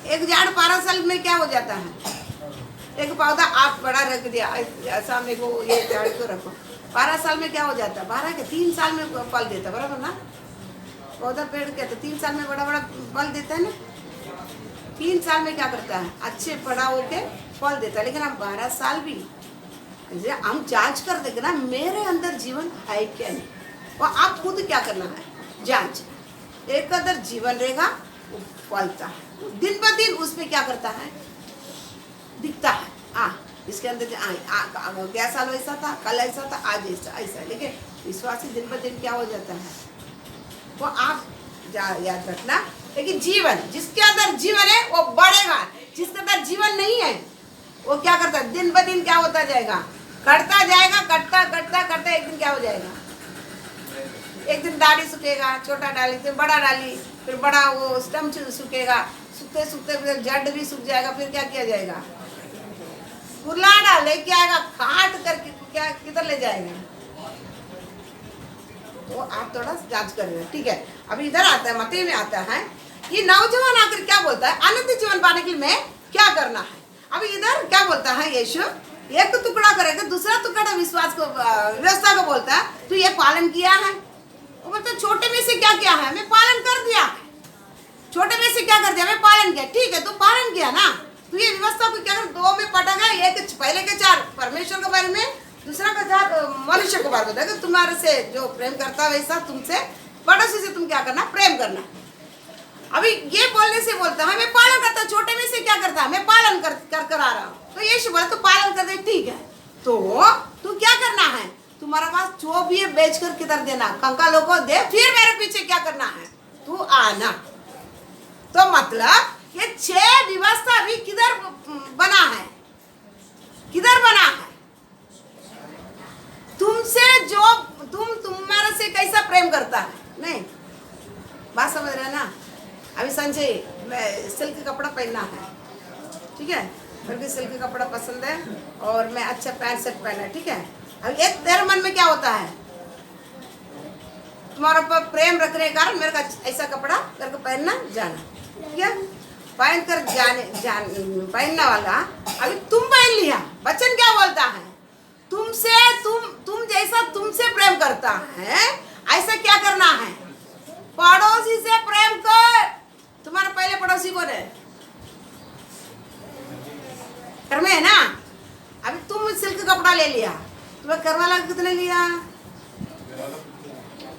एक झाड़ 12 साल में क्या हो जाता है? एक पौधा आप बड़ा रख दिया ऐसा, मेरे को ये झाड़ को रखो, 12 साल में क्या हो जाता है? 12 के 3 साल में फल देता, बराबर ना? पौधा पेड़ क्या, तो 3 साल में बड़ा बड़ा फल देता है ना। 3 साल में क्या करता है? अच्छे बड़ा होके फल देता है। लेकिन हम 12 साल भी हम जांच कर देंगे ना, मेरे अंदर जीवन है क्या नहीं। वो आप खुद क्या करना है? जांच। एक अंदर जीवन रहेगा, वो फलता है, दिन ब दिन उसमें क्या करता है? दिखता है। इसके अंदर गया साल वैसा था, कल ऐसा था, आज ऐसा। लेकिन विश्वासी दिन ब दिन क्या हो जाता है? वो आप याद रखना। लेकिन जीवन, जिसके अंदर जीवन है वो बढ़ेगा, जिसके अंदर जीवन नहीं है वो क्या करता है? दिन ब दिन क्या होता जाएगा? घटता जाएगा, घटता एक दिन क्या हो जाएगा? एक दिन डाली सूखेगा, छोटा डाली, फिर बड़ा डाली, फिर बड़ा वो स्टम सूखेगा, सूखते सूखते फिर जड़ भी सूख जाएगा। फिर क्या किया जाएगा? कुल्हाड़ा लेके आएगा, काट करके क्या किधर ले जाएगा? तो आप थोड़ा जांच कर रहे हैं, ठीक है। अभी इधर आता है, मत्ती में आता है, ये नौजवान आकर क्या बोलता है? अनंत जीवन पाने के लिए मैं क्या करना है? अभी इधर क्या बोलता है यीशु? एक टुकड़ा करेगा, दूसरा टुकड़ा विश्वास को व्यवस्था को बोलता है तू ये पालन किया है। वो बोलता छोटे में से क्या किया है, मैं पालन कर दिया। छोटे में से क्या कर दिया, मैं पालन किया। ठीक है, तू पालन किया ना, तू ये व्यवस्था को क्या कर, दो में पटेगा। एक पहले के 4 परमेश्वर के बारे में, दूसरा का 4 मनुष्य के बारे में। तुम्हारे से जो प्रेम करता है वैसा तुमसे पड़ोसी से तुम क्या करना, प्रेम करना। अभी ये बोलने से बोलता है मैं पालन करता, छोटे में से क्या करता है, मैं पालन कर आ रहा हूँ। तो यीशु बोला तो पालन कर दे, ठीक है। तो तू क्या करना है, तुम्हारे पास जो भी है बेच कर किधर देना, कंकालों को दे, फिर मेरे पीछे क्या करना है, तू आना। तो मतलब ये 6 व्यवस्था भी किधर बना है, किधर बना है, तुमसे जो तुम्हारे से कैसा प्रेम करता है। नहीं, बात समझ रहे ना। अभी संजय मैं सिल्क कपड़ा पहनना है, ठीक है, मेरे सिल्क कपड़ा पसंद है और मैं अच्छा पैंट शर्ट पहना है, ठीक है। अब एक तेरे मन में क्या होता है, तुम्हारे ऊपर प्रेम रखने के कारण मेरे को ऐसा कपड़ा मेरे को पहनना जाना, ठीक है। पहन कर पहनने वाला अभी तुम पहन लिया। वचन क्या बोलता है, तुमसे तुम जैसा तुमसे प्रेम करता है ऐसा क्या करना है, पड़ोसी से प्रेम कर। तुम्हारा पहले पड़ोसी कौन है, घर में है ना। अभी तुम सिल्क कपड़ा ले लिया, तुम्हें घर वाला कितने लिया,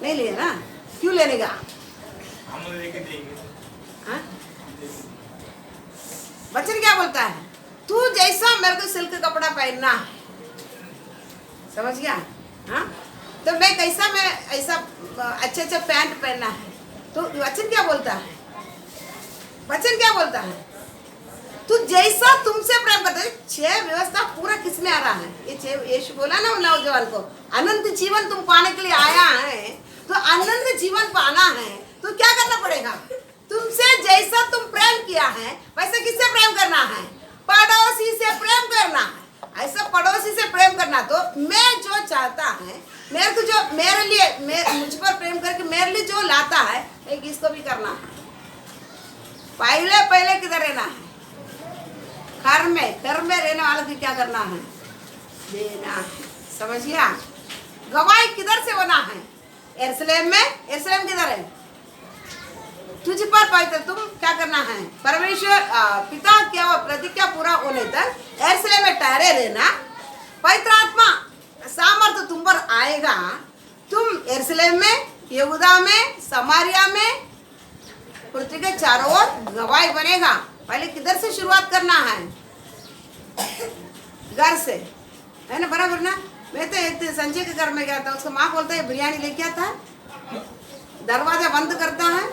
नहीं लिया ना, क्यों लेने का, वचन क्या बोलता है, तू जैसा मेरे को सिल्क कपड़ा पहनना है, समझ गया। हाँ, तो मैं कैसा, मैं ऐसा अच्छा पैंट पहनना है। तो वचन क्या बोलता है, वचन क्या बोलता है, तू जैसा तुमसे प्रेम करता है। 6 व्यवस्था पूरा किस में आ रहा है, ये 6 यीशु बोला ना नौजवान को, अनंत जीवन तुम पाने के लिए आया है। तो अनंत जीवन पाना है तो क्या करना पड़ेगा, तुमसे जैसा तुम प्रेम किया है वैसे किससे प्रेम करना है, पड़ोसी से प्रेम करना है। ऐसा पड़ोसी से प्रेम करना, तो मैं जो चाहता है, मेरे को जो मेरे लिए मुझ पर प्रेम करके मेरे लिए जो लाता है, एक इसको भी करना है। पहले किधर रहना है, घर में रहने वाले को क्या करना है, देना है। समझ गया। गवाही किधर से बना है, यरूशलेम में। यरूशलेम किधर है, तुझ पर पवित्र, तुम क्या करना है, परमेश्वर पिता क्या वो प्रतिज्ञा पूरा होने तक यरूशलेम में ठहरे रहना। पवित्र आत्मा सामर्थ्य तुम पर आएगा, तुम यरूशलेम में, यहूदा में, समारिया में, पृथ्वी के चारों ओर गवाही बनेगा। पहले किधर से शुरुआत करना है, घर से, है ना, बराबर ना। मैं तो एक संजय के घर में गया था, उसका माँ बोलता है बिरयानी लेके आता है, दरवाजा बंद करता है,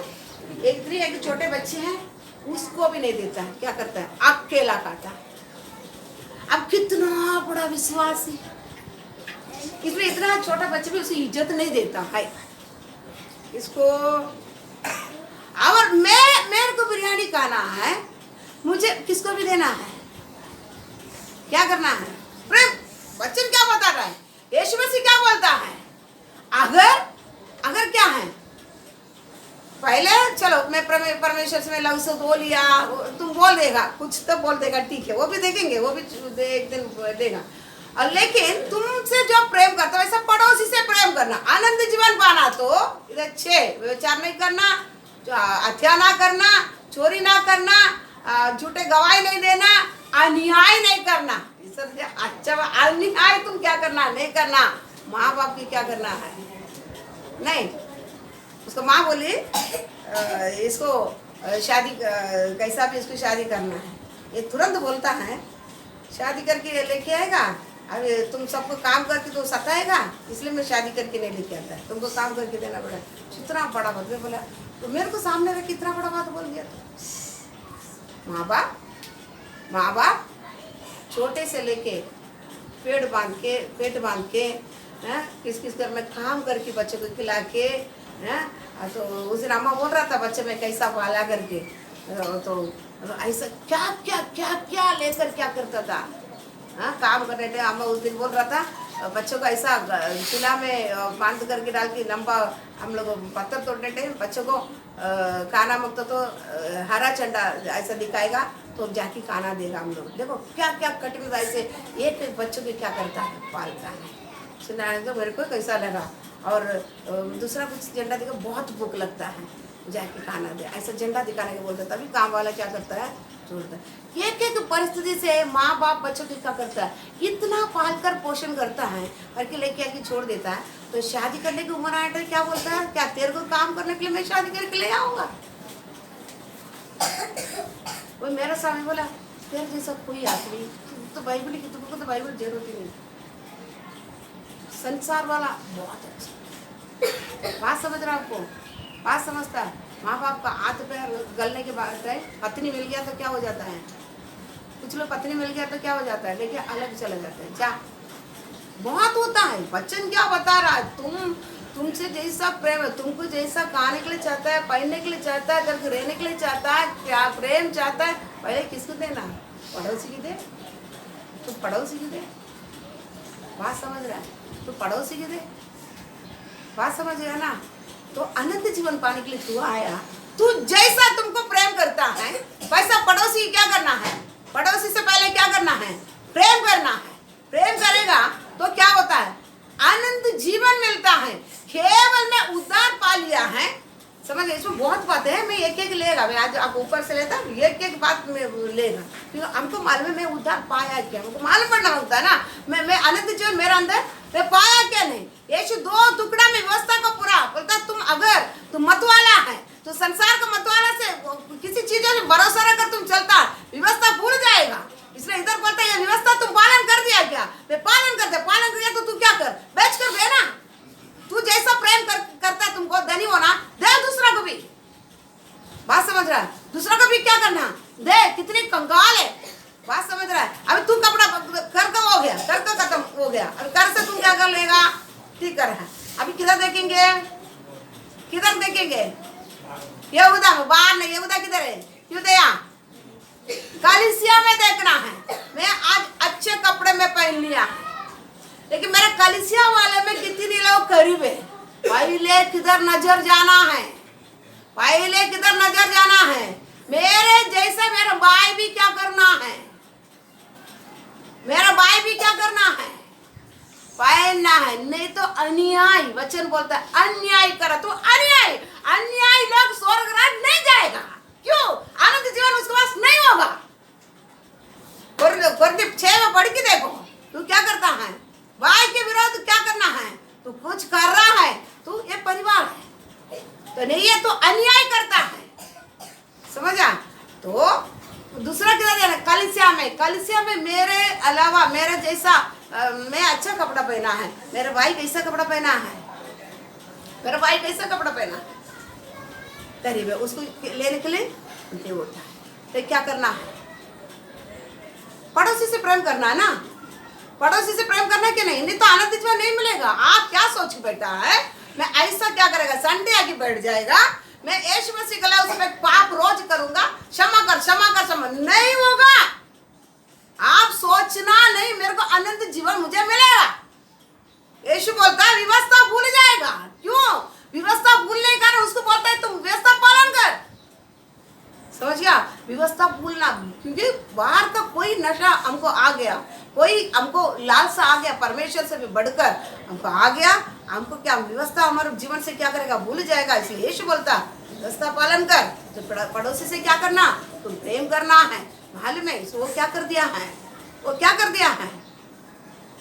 एक छोटे बच्चे हैं उसको भी नहीं देता है, क्या करता है, अकेला खाता। अब कितना बड़ा विश्वास है, इसमें इतना छोटा बच्चे भी उसे इज्जत नहीं देता है इसको। और मेरे को बिरयानी खाना है, मुझे किसको भी देना है, क्या करना है, प्रेम। वचन क्या बता रहा है, यीशु मसीह क्या बोलता है, अगर क्या है, पहले चलो मैं परमेश्वर से मैं लव से बोल लिया, तुम बोल देगा, कुछ तो बोल देगा, ठीक है, वो भी देखेंगे, वो भी एक दिन देगा। और लेकिन तुमसे जो प्रेम करता है वैसा पड़ोसी से प्रेम करना। आनंद जीवन पाना तो इधर 6 व्यभिचार नहीं करना, हत्या ना करना, चोरी ना करना, झूठे गवाही नहीं देना, अन्याय नहीं करना। अच्छा, अन्याय तुम क्या करना, नहीं करना। माँ बाप की क्या करना है, नहीं। उसको माँ बोली इसको शादी कैसा भी इसको शादी करना है, ये तुरंत बोलता है शादी करके लेके आएगा। अब तुम सबको काम करके तो सताएगा, इसलिए मैं शादी करके नहीं लेके आता है, तुमको काम करके देना पड़ा। कितना बड़ा बात बोला, तो मेरे को सामने रख कितना बड़ा बात बोल दिया। तो माँ बाप छोटे से लेके पेट बांध के किस घर में काम करके बच्चे को खिला के, तो उस दिन अम्मा बोल रहा था बच्चे में कैसा पाला करके, तो ऐसा क्या लेकर क्या करता था, काम करने थे। अम्मा उस दिन बोल रहा था बच्चों को ऐसा चूल्हा में बांध करके डाल के लंबा, हम लोग पत्थर तोड़ने थे बच्चों को खाना मुक्त, तो हरा झंडा ऐसा दिखाएगा, तो जाके खाना देगा हम लोग। देखो क्या क्या कठिनाई से एक बच्चों को क्या करता है, पालता है। सुना तो मेरे को कैसा लगा। और दूसरा कुछ झंडा देखो, बहुत भूख लगता है, जाके खाना दे, ऐसा झंडा दिखाने के बोलता है। तभी काम वाला क्या करता है, छोड़ता है। एक एक परिस्थिति से माँ बाप बच्चों को क्या करता है, इतना पाल कर पोषण करता है, करके लेके आके छोड़ देता है। तो शादी करने की उम्र आए तो क्या बोलता है, क्या तेरे को काम करने के लिए मैं शादी करके ले आऊंगा? वो मेरा स्वामी बोला, तेरे जैसा कोई आदमी तो बाइबल की, तुमको तो बाइबल जरूरत ही नहीं। संसार वाला बहुत अच्छा बात समझ रहा, आपको बात समझता है। माँ बाप का हाथ पैर गलने के बाद है, पत्नी मिल गया तो क्या हो जाता है, कुछ लोग पत्नी मिल गया तो क्या हो जाता है, लेकिन अलग चले जाते हैं। क्या बहुत होता है। बच्चन क्या बता रहा है, तुमसे जैसा प्रेम है, तुमको जैसा खाने के लिए चाहता है, पहनने के लिए चाहता है, घर रहने के लिए चाहता है, क्या प्रेम चाहता है, पहले किसको देना, पड़ोसी की दे। तो पड़ोसी की दे, बात समझ रहा है, तो पड़ोसी की दे, बात समझ रहा ना। तो अनंत जीवन पाने के लिए तू आया, तू जैसा तुमको प्रेम करता है वैसा पड़ोसी क्या करना है, पड़ोसी से पहले क्या करना है, प्रेम करना है। प्रेम करेगा तो क्या होता है, अनंत जीवन मिलता है। केवल मैं उद्धार पा लिया है, समझ गए। इसमें बहुत बातें हैं, मैं एक एक लेगा, मैं आज आप ऊपर से लेता हूँ, एक एक बात में लेगा, क्योंकि हमको मालूम है मैं उद्धार पाया क्या, हमको मालूम पड़ना होता है ना। मैं अनंत जीवन मेरा अंदर मैं पाया क्या नहीं। यीशु 2 टुकड़ा में व्यवस्था को पूरा बोलता, तुम मतवाला है, तो संसार का मतवाला से किसी चीजों में भरोसा रखकर तुम चलता, व्यवस्था भूल जाएगा। इसलिए इधर बोलता है, ये व्यवस्था तुम पालन कर दिया क्या, मैं पालन कर दिया, पालन कर दिया तो तू क्या कर, बेच कर देना। तू जैसा प्रेम करता है, तुमको धनी होना दे, दूसरा को भी। बात समझ रहा है, दूसरा को भी क्या करना दे, कितनी कंगाल है, बात समझ रहा है। अभी तू कपड़ा कर का हो गया, कर का खत्म हो गया, अब कर से तुम क्या कर लेगा, ठीक कर है। अभी किधर देखेंगे, किधर देखेंगे, यहूदा में, बाहर नहीं, यहूदा किधर है, यूदया कलीसिया में देखना है। मैं आज अच्छे कपड़े में पहन लिया, लेकिन मेरे कलीसिया वाले में कितने लोग करीब है, पहले किधर नजर जाना है, पहले किधर नजर जाना है। मेरे जैसे मेरा भाई भी क्या करना है, मेरा भाई भी क्या करना है, पहनना है। नहीं तो अन्याय, वचन बोलता है अन्याय करा तो अन्याय लोग स्वर्ग राज्य नहीं जाएगा। क्यों, अनंत जीवन उसके पास नहीं होगा। गुरदीप 6 में पढ़ के देखो, तू क्या करता है, भाई के विरोध क्या करना है, तू कुछ कर रहा है, तू ये परिवार है तो नहीं है, तो अन्याय करता है, समझा। तो दूसरा किधर जाना, कलीसिया में मेरे अलावा मेरे जैसा मैं अच्छा कपड़ा पहना है, मेरा भाई कैसा कपड़ा पहना है, मेरा भाई कैसा कपड़ा पहना है, करीब है, उसको लेने के लिए उनके होता है। तो क्या करना है, पड़ोसी से प्रेम करना है ना, पड़ोसी से प्रेम करना है कि नहीं तो आनंद जीवन नहीं मिलेगा। आप क्या सोच के बैठा है, मैं ऐसा क्या करेगा, संडे आके बैठ जाएगा, मैं यीशु मसीह के लिए उसमें पाप रोज करूंगा, क्षमा कर, नहीं होगा। आप सोचना नहीं मेरे को अनंत जीवन मुझे मिलेगा। यीशु बोलता है व्यवस्था भूल जाएगा। क्यों, व्यवस्था भूलने के कारण उसको बोलता है तुम व्यवस्था पालन कर, समझ गया। व्यवस्था भूलना, क्योंकि बाहर का कोई नशा हमको आ गया, कोई हमको लालसा आ गया, परमेश्वर से भी बढ़कर हमको आ गया, हमको क्या व्यवस्था हमारे जीवन से क्या करेगा, भूल जाएगा। इसलिए यीशु बोलता व्यवस्था पालन कर। तो पड़ोसी से क्या करना, तुम प्रेम करना है। मालूम है वो क्या कर दिया है, वो क्या कर दिया है,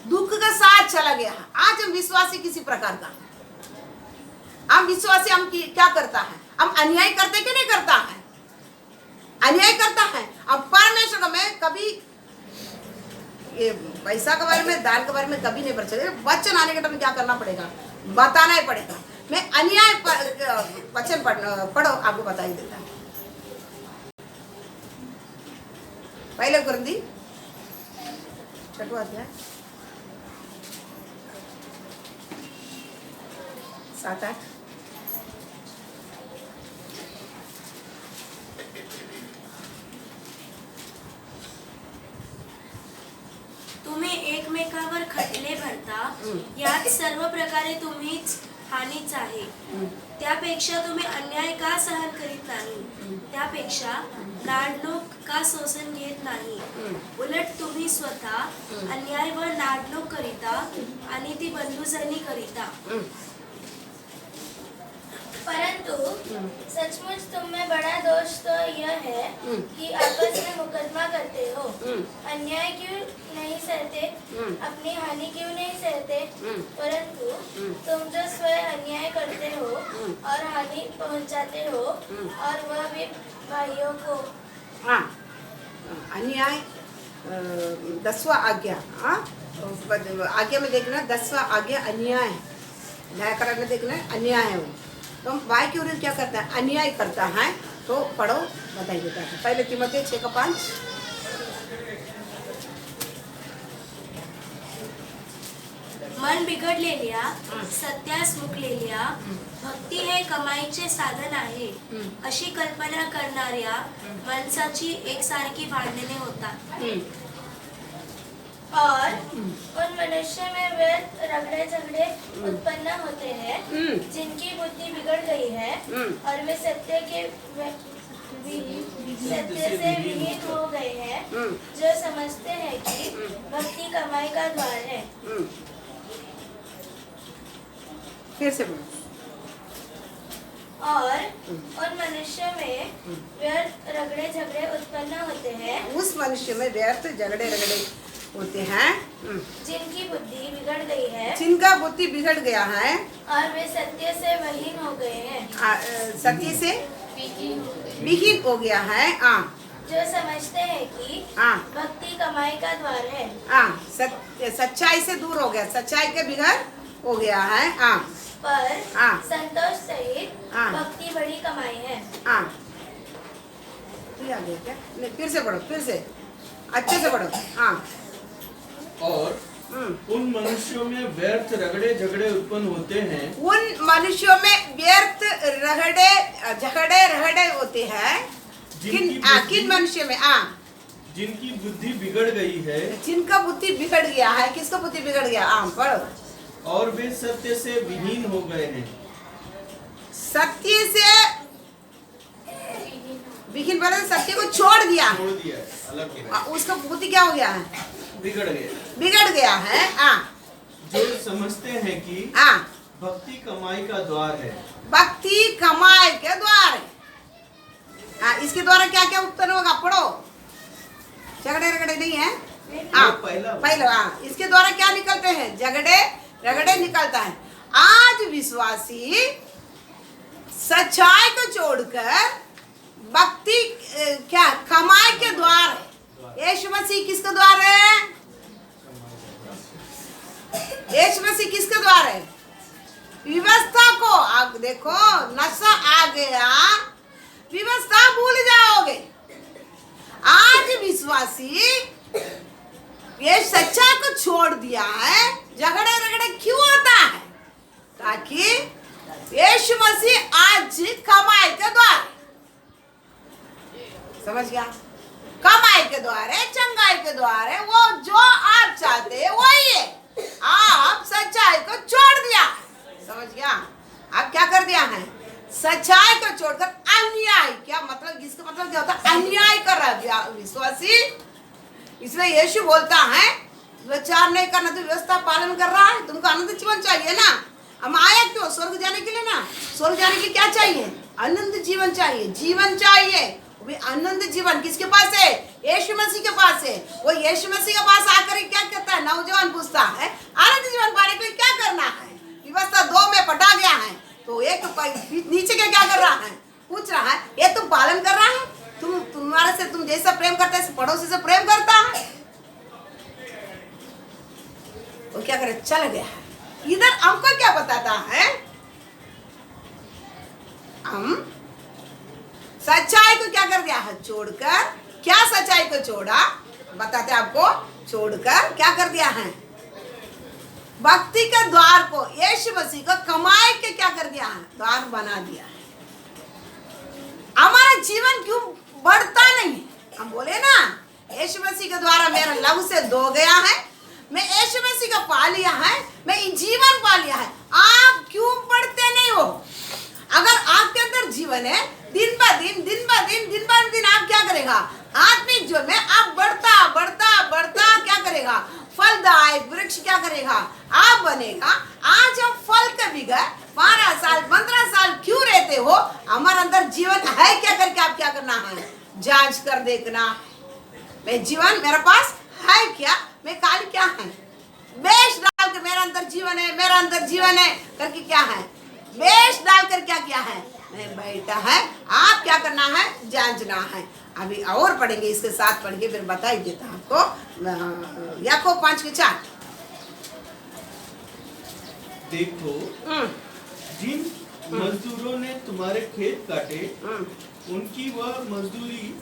दुख का साथ चला गया। आज हम विश्वासी किसी प्रकार का, हम विश्वासी हम क्या करता है, हम अन्याय करते कि नहीं करता है, अन्याय करता है। अब परमेश्वर का मैं कभी ये पैसा के बारे में, दान के बारे में कभी नहीं बचा, वचन आने के टाइम क्या करना पड़ेगा, बताना ही पड़ेगा। मैं अन्याय वचन पढ़ो, आपको बता ही देता है। पहले कुरिन्थी 6वां अध्याय 7-8।
तुम्ही एकमेकावर खटले भरता, यात सर्व प्रकारे तुम्हीच हानीच आहे. त्यापेक्षा तुम्ही अन्याय का सहन करीत नाही? त्यापेक्षा नाडणूक का शोषण घेत नाही? उलट तुम्ही स्वतः अन्याय व नाडणूक करिता आणि ती बंधुजनी करिता. परंतु सचमुच तुम में बड़ा दोष तो यह है कि आपस में मुकदमा करते हो. अन्याय क्यों नहीं सहते? अपनी हानि क्यों नहीं सहते? परंतु तुम जो स्वयं अन्याय करते हो और हानि पहुंचाते हो, और वह भी भाइयों को.
हाँ, अन्याय 10वां आज्ञा. हाँ, आज्ञा में देखना 10वां आज्ञा अन्याय है. व्याकरण में देखना अन्याय है वो. तो भाई के विरुद्ध क्या करता है? अन्याय करता है. तो पढ़ो, बताइए क्या है. पहले तीमुथियुस 6:5.
मन बिघडलेल्या, सत्यास मुकलेल्या, भक्ती हे कमाईचे साधन आहे अशी कल्पना करणाऱ्या माणसाची एकसारखी भांडणे होतात. और उन मनुष्य में व्यर्थ रगड़े झगड़े उत्पन्न होते हैं जिनकी बुद्धि बिगड़ गई है और वे सत्य से विहीन हो गए हैं, जो समझते हैं कि भक्ति कमाई का द्वार है.
फिर से बोलो.
और उन मनुष्य में व्यर्थ रगड़े झगड़े उत्पन्न होते हैं.
उस मनुष्य में व्यर्थ झगड़े रगड़े होते हैं
जिनकी बुद्धि बिगड़ गई है.
जिनका बुद्धि बिगड़ गया है
और वे सत्य से विहीन हो गए हैं.
सत्य से विहीन हो गया है.
जो समझते हैं कि भक्ति कमाई का द्वार है.
सच्चाई से दूर हो गया, सच्चाई के बिगड़ हो गया है.
पर संतोष सहित भक्ति बड़ी कमाई है.
फिर से पढ़ो, फिर से अच्छे से पढ़ो.
और उन मनुष्यों में व्यर्थ रगड़े झगड़े उत्पन्न होते हैं.
उन मनुष्यों में व्यर्थ झगड़े होते हैं. किन मनुष्य में?
जिनकी बुद्धि बिगड़ गई है.
जिनका बुद्धि बिगड़ गया है. किसका बुद्धि बिगड़ गया? पढ़ो.
और वे सत्य से विहीन हो गए हैं.
सत्य से विहीन बने, सत्य को छोड़ दिया है.
अलग हो गया.
उसका बुद्धि क्या हो गया है? बिगड़ गया है.
जो समझते हैं कि भक्ति कमाई का द्वार है.
भक्ति कमाई के द्वार है. इसके द्वारा क्या क्या उत्पन्न होगा? पढ़ो. झगड़े रगड़े नहीं है. पहला इसके द्वारा क्या निकलते हैं? झगड़े रगड़े निकलता है. आज विश्वासी सच्चाई को छोड़कर भक्ति क्या कमाई के द्वार है. यीशु मसीह किसका द्वार है? यीशु मसीह किसका द्वार है? व्यवस्था को. आप देखो, नशा आ गया, व्यवस्था भूल जाओगे. आज विश्वासी ये सच्चाई को छोड़ दिया है. झगड़े रगड़े क्यों होता है? ताकि यीशु मसीह आज कमाई के द्वार. समझ गया? कमाई के द्वार है, चंगाई के द्वार है. वो जो आप चाहते हैं वही है. आप सच्चाई को छोड़ दिया. समझ गया? आप क्या कर दिया है? सच्चाई को छोड़कर अन्याय. क्या मतलब? इसका मतलब क्या होता है? अन्याय कर रहा है विश्वासी. इसलिए यीशु बोलता है विचार नहीं करना, तो व्यवस्था पालन कर रहा है. तुमको आनंद जीवन चाहिए ना. हम आया क्यों? स्वर्ग जाने के लिए ना. स्वर्ग जाने के लिए क्या चाहिए? आनंद जीवन चाहिए. जीवन चाहिए. आनंद जीवन किसके पास है? यीशु मसीह के पास है. वो यीशु मसीह के पास आकर क्या कहता है? नौजवान पूछता है आनंद जीवन पाने के लिए क्या करना है? व्यवस्था 2 में बटा गया है. तो एक नीचे के क्या कर रहा है? पूछ रहा है ये तुम पालन कर रहा है? तुम्हारे से तुम जैसा प्रेम करता है पड़ोसी से प्रेम करता है. वो क्या करे? चल गया है. इधर हमको क्या बताता है? हम सच्चाई को क्या कर दिया है? छोड़कर. क्या सच्चाई को छोड़ा? बताते आपको. छोड़कर क्या कर दिया है? भक्ति के द्वार को, यीशु मसीह को कमाई के क्या कर दिया है? द्वार बना दिया है. हमारा जीवन क्यों बढ़ता नहीं? हम बोले ना यीशु मसीह के द्वारा मेरा लहू से धो गया है. मैं यीशु मसीह का पा लिया है. मैं जीवन पा लिया है. आप क्यों बढ़ते नहीं हो? अगर आपके अंदर जीवन है, दिन ब दिन आप क्या करेगा? आत्मिक जीवन में आप बढ़ता क्या करेगा? फलदायक वृक्ष क्या करेगा? आप बनेगा। आज हम फल के बगैर 12 साल 15 साल क्यों रहते हो? हमारे अंदर जीवन है क्या करके आप क्या करना है? जांच कर देखना, मैं जीवन मेरे पास है क्या, मैं काल क्या है? बेश डाल के मेरा अंदर जीवन है करके क्या है? बेश डाल कर क्या है? मैं बैठा है। आप क्या करना है? जांचना है। अभी और पढ़ेंगे, इसके साथ पढ़ के फिर बता ही देता आपको। याकूब 5:4।
देखो, जिन मजदूरों ने तुम्हारे खेत काटे, उनकी वह मजदूरी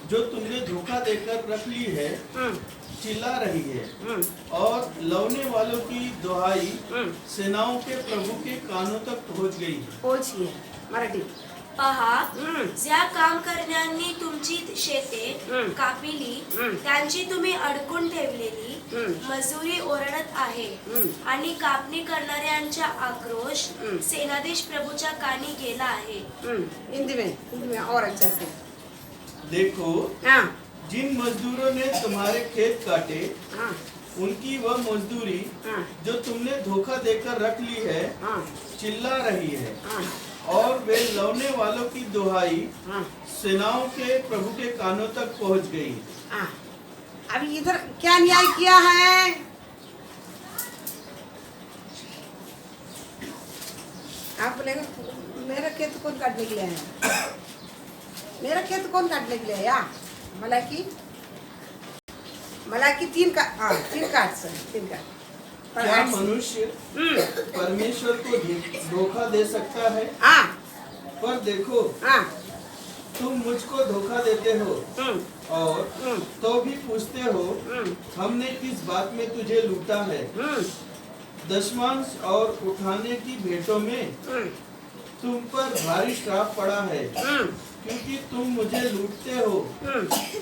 जो तुमने धोखा देकर रख ली है चिल्ला रही है, और लौने वालों की दुहाई सेनाओं के प्रभु के कानों तक पहुंच गई है।
पोचिए मराठी।
पहा, ज्या काम करण्यानी तुमची शेते कापिली, त्यांची तुम्ही अडकून ठेवलेली मजुरी ओरडत आहे, आणि कापणी करणाऱ्यांचा आक्रोश सेनाधीश प्रभूच्या कानी गेला आहे।
हिंदी में और अच्छा से।
देखो,
हाँ
जिन मजदूरों ने तुम्हारे खेत काटे,
हाँ
उनकी वह मजदूरी
हाँ
जो तुमने धोखा देकर रख ली है
हाँ
चिल्ला रही है,
हाँ
और वे लौने वालों की दुहाई
हाँ
सेनाओं के प्रभु के कानों तक पहुंच गई।
हाँ। अभी इधर क्या न्याय किया है? आप बोलेंगे मेरा खेत कौन काटने के लिए है? मेरा खेत कौन काटने के लिए है? या मलाकी 3 काट।
क्या मनुष्य परमेश्वर को धोखा दे सकता है?
हाँ
पर देखो,
हाँ
तुम मुझको धोखा देते हो, और तो भी पूछते हो हमने किस बात में तुझे लूटा है। दशमांश और उठाने की भेंटों में तुम पर भारी श्राप पड़ा है, क्योंकि तुम मुझे लूटते हो,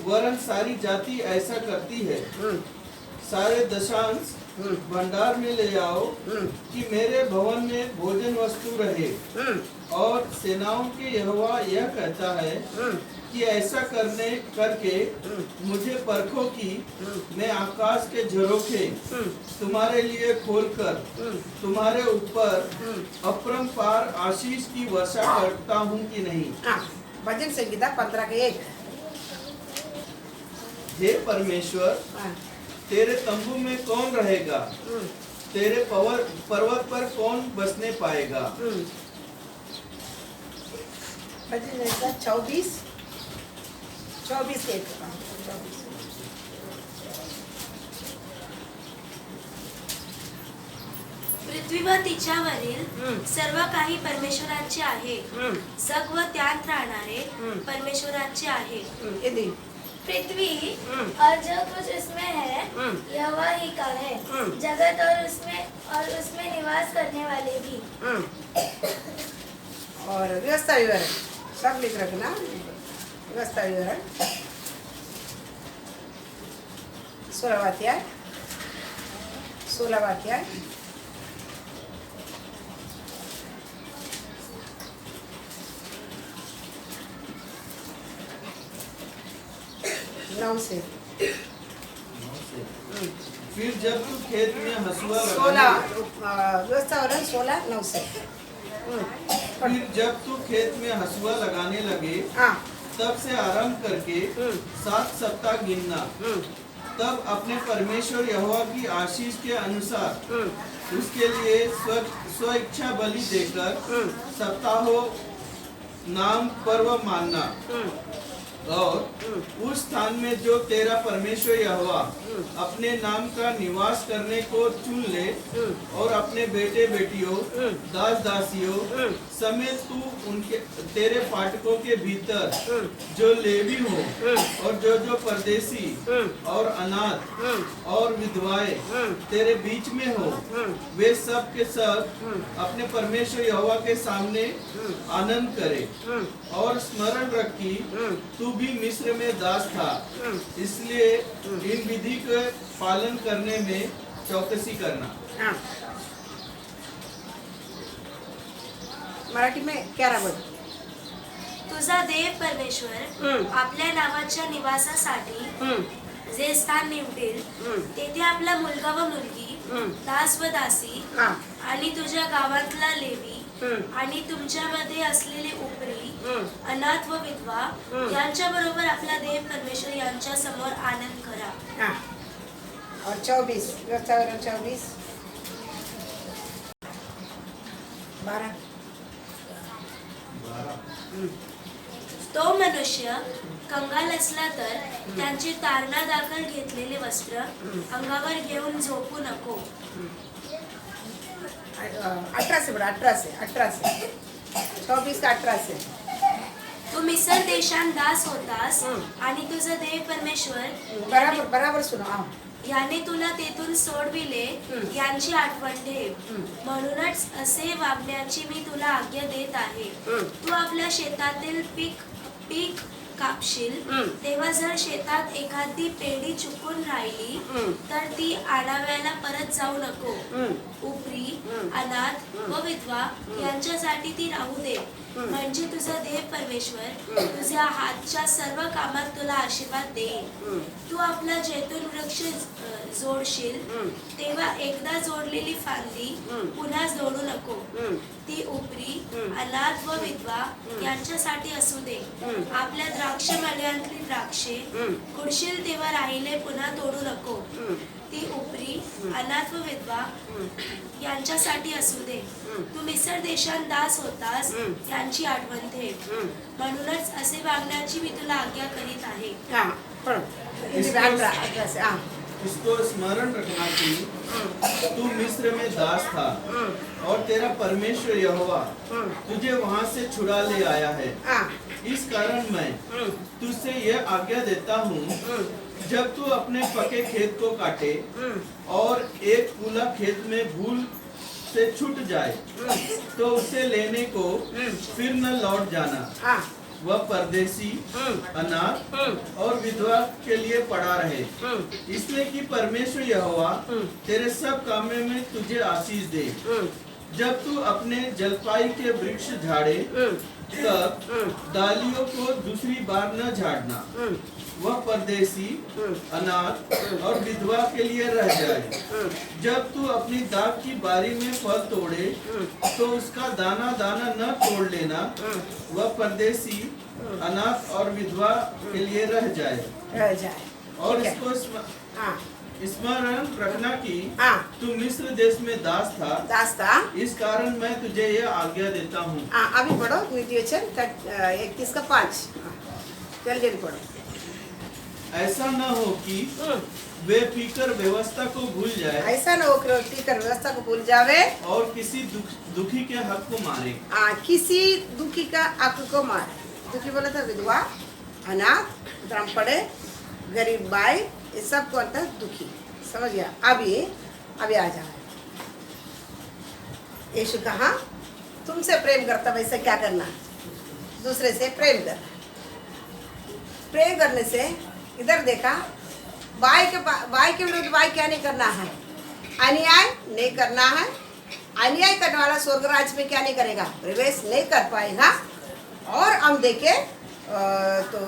वरन सारी जाति ऐसा करती है। सारे दशांश भंडार में ले आओ, कि मेरे भवन में भोजन वस्तु रहे। और सेनाओं के यहोवा यह कहता है कि ऐसा करके मुझे परखो कि मैं आकाश के झरोखे तुम्हारे लिए खोलकर तुम्हारे ऊपर अपरंपार आशीष की वर्षा करता हूँ कि नहीं।
भजन संगीता 15:1।
हे परमेश्वर, तेरे तंबू में कौन रहेगा? तेरे पर्वत पर कौन बसने पाएगा?
भजन संगीता 24:1।
पृथ्वी व तिच्यावरील सर्व काही परमेश्वराचे आहे, जग व त्यात राहणारे परमेश्वराचे आहे।
पृथ्वी
और जो कुछ उसमें है यहोवा ही का है, जगत और उसमें निवास करने वाले भी।
और व्यवस्था विवरण सब लिख रखना। व्यवस्था विवरण 16वां अध्याय।
फिर जब तू खेत में हसुआ
16:9 से।
फिर जब तू खेत में हसुआ लगाने लगे, तब से आरंभ करके 7 सप्ताह गिनना। तब अपने परमेश्वर यहोवा की आशीष के अनुसार उसके लिए स्व इच्छा बलि देकर सप्ताहों नाम पर्व मानना। और उस स्थान में जो तेरा परमेश्वर यहोवा अपने नाम का निवास करने को चुन ले, और अपने बेटे बेटियों दास दासियों समेत तू उनके तेरे फाटकों के भीतर जो लेवी हो, और जो परदेसी और अनाथ और विधवाएं तेरे बीच में हो, वे सब के सब अपने परमेश्वर यहोवा के सामने आनंद करे। और स्मरण रखी तू भी मिस्र में दास था, इसलिए इन विधि के पालन करने में चौकसी करना।
मराठी में क्या बोल.
तुझा देव परमेश्वर आपल्या नावाच्या निवासासाठी जे स्थान निवडेल तेथे आपला मुलगा व मुलगी, दास व दासी आणि तुझ्या गावातला लेवी आणि तुमच्यामध्ये असलेले उपरी, अनाथ व विधवा यांच्या बरोबर आपला देव परमेश्वर यांच्या समोर आनंद करा.
हाँ. और 24 व्यवस्थावरण 24 12.
तो मनुष्य कंगाल असला तर त्यांची तारणा दाखल घेतलेले वस्त्र अंगावर घेऊन झोपू नको.
18 से बड़ा 18 से 24 का 18 से.
तू मिसर देशात दास होतास आणि तुझा देव परमेश्वर
बराबर बराबर सुनो. हाँ.
याने तुला तेथून सोडविले यांची आठवण ठेव. म्हणूनच असे वागण्याची मी तुला आज्ञा देत आहे. तू आपल्या शेतातील पीक कापशील तेव्हा जर शेतात एखादी पेढी चुकून राहिली तर ती आणाव्याला परत जाऊ नको. उपरी, अनाथ व विधवा यांच्यासाठी ती राहू दे. म्हणजे तुझा देव परमेश्वर तुझ्या हातच्या सर्व कामात तुला आशीर्वाद देईल. तू आपला जैतून वृक्ष जोडशील तेव्हा एकदा जोडलेली फांदी पुन्हा जोडू नको. ती उपरी, अनाथ व विधवा यांच्यासाठी असू दे. आपल्या द्राक्ष मळ्यातली द्राक्षे खुडशील तेव्हा राहिले पुन्हा तोडू नको. ती उपरी, अनाथ व विधवा यांच्यासाठी असू दे. तू मिसर देशात दास होतास यांची आठवण ठेव. म्हणूनच असे वागण्याची मी तुला आज्ञा करीत आहे.
हाँ. पढ़ो. 18 से. हाँ.
इसको स्मरण रखना कि तू मिस्र में दास था और तेरा परमेश्वर यहोवा तुझे वहां से छुड़ा ले आया है. इस कारण मैं तुझसे यह आज्ञा देता हूँ, जब तू अपने पके खेत को काटे और एक पूला खेत में भूल से छूट जाए तो उसे लेने को फिर न लौट जाना. वह परदेसी, अनाथ और विधवा के लिए पड़ा रहे, इसलिए कि परमेश्वर यहोवा तेरे सब कामों में तुझे आशीष दे. जब तू अपने जलपाई के वृक्ष झाड़े तब डालियों को दूसरी बार न झाड़ना. वह परदेसी, अनाथ और विधवा के लिए रह जाए. जब तू अपनी दाख की बारी में फल तोड़े तो उसका दाना दाना न तोड़ लेना. वह परदेसी, अनाथ और विधवा के लिए रह जाए. और इसको स्मरण रखना कि तू मिस्र देश में दास था. इस कारण मैं तुझे यह आज्ञा देता हूँ.
अभी पढ़ो. 31 का 5. जल्दी पढ़ो.
ऐसा न हो कि वे पीकर व्यवस्था को भूल जाए.
ऐसा न हो कि पीकर व्यवस्था को भूल जावे
और किसी दुखी के हक को मारे.
किसी दुखी का हक को मारे. दुखी बोला था विधवा, अनाथ, पड़े, गरीब बाई, ये सब को अंतर दुखी. समझ गया. अभी आ जाए. यीशु कहा तुमसे प्रेम करता वैसे क्या करना, दूसरे से प्रेम करना. प्रेम करने से इधर देखा, बाई के विरुद्ध बाई क्या नहीं करना है, अन्याय नहीं करना है. अन्याय करने वाला स्वर्ग राज्य में क्या नहीं करेगा, प्रवेश नहीं कर पाएगा. और हम देखे तो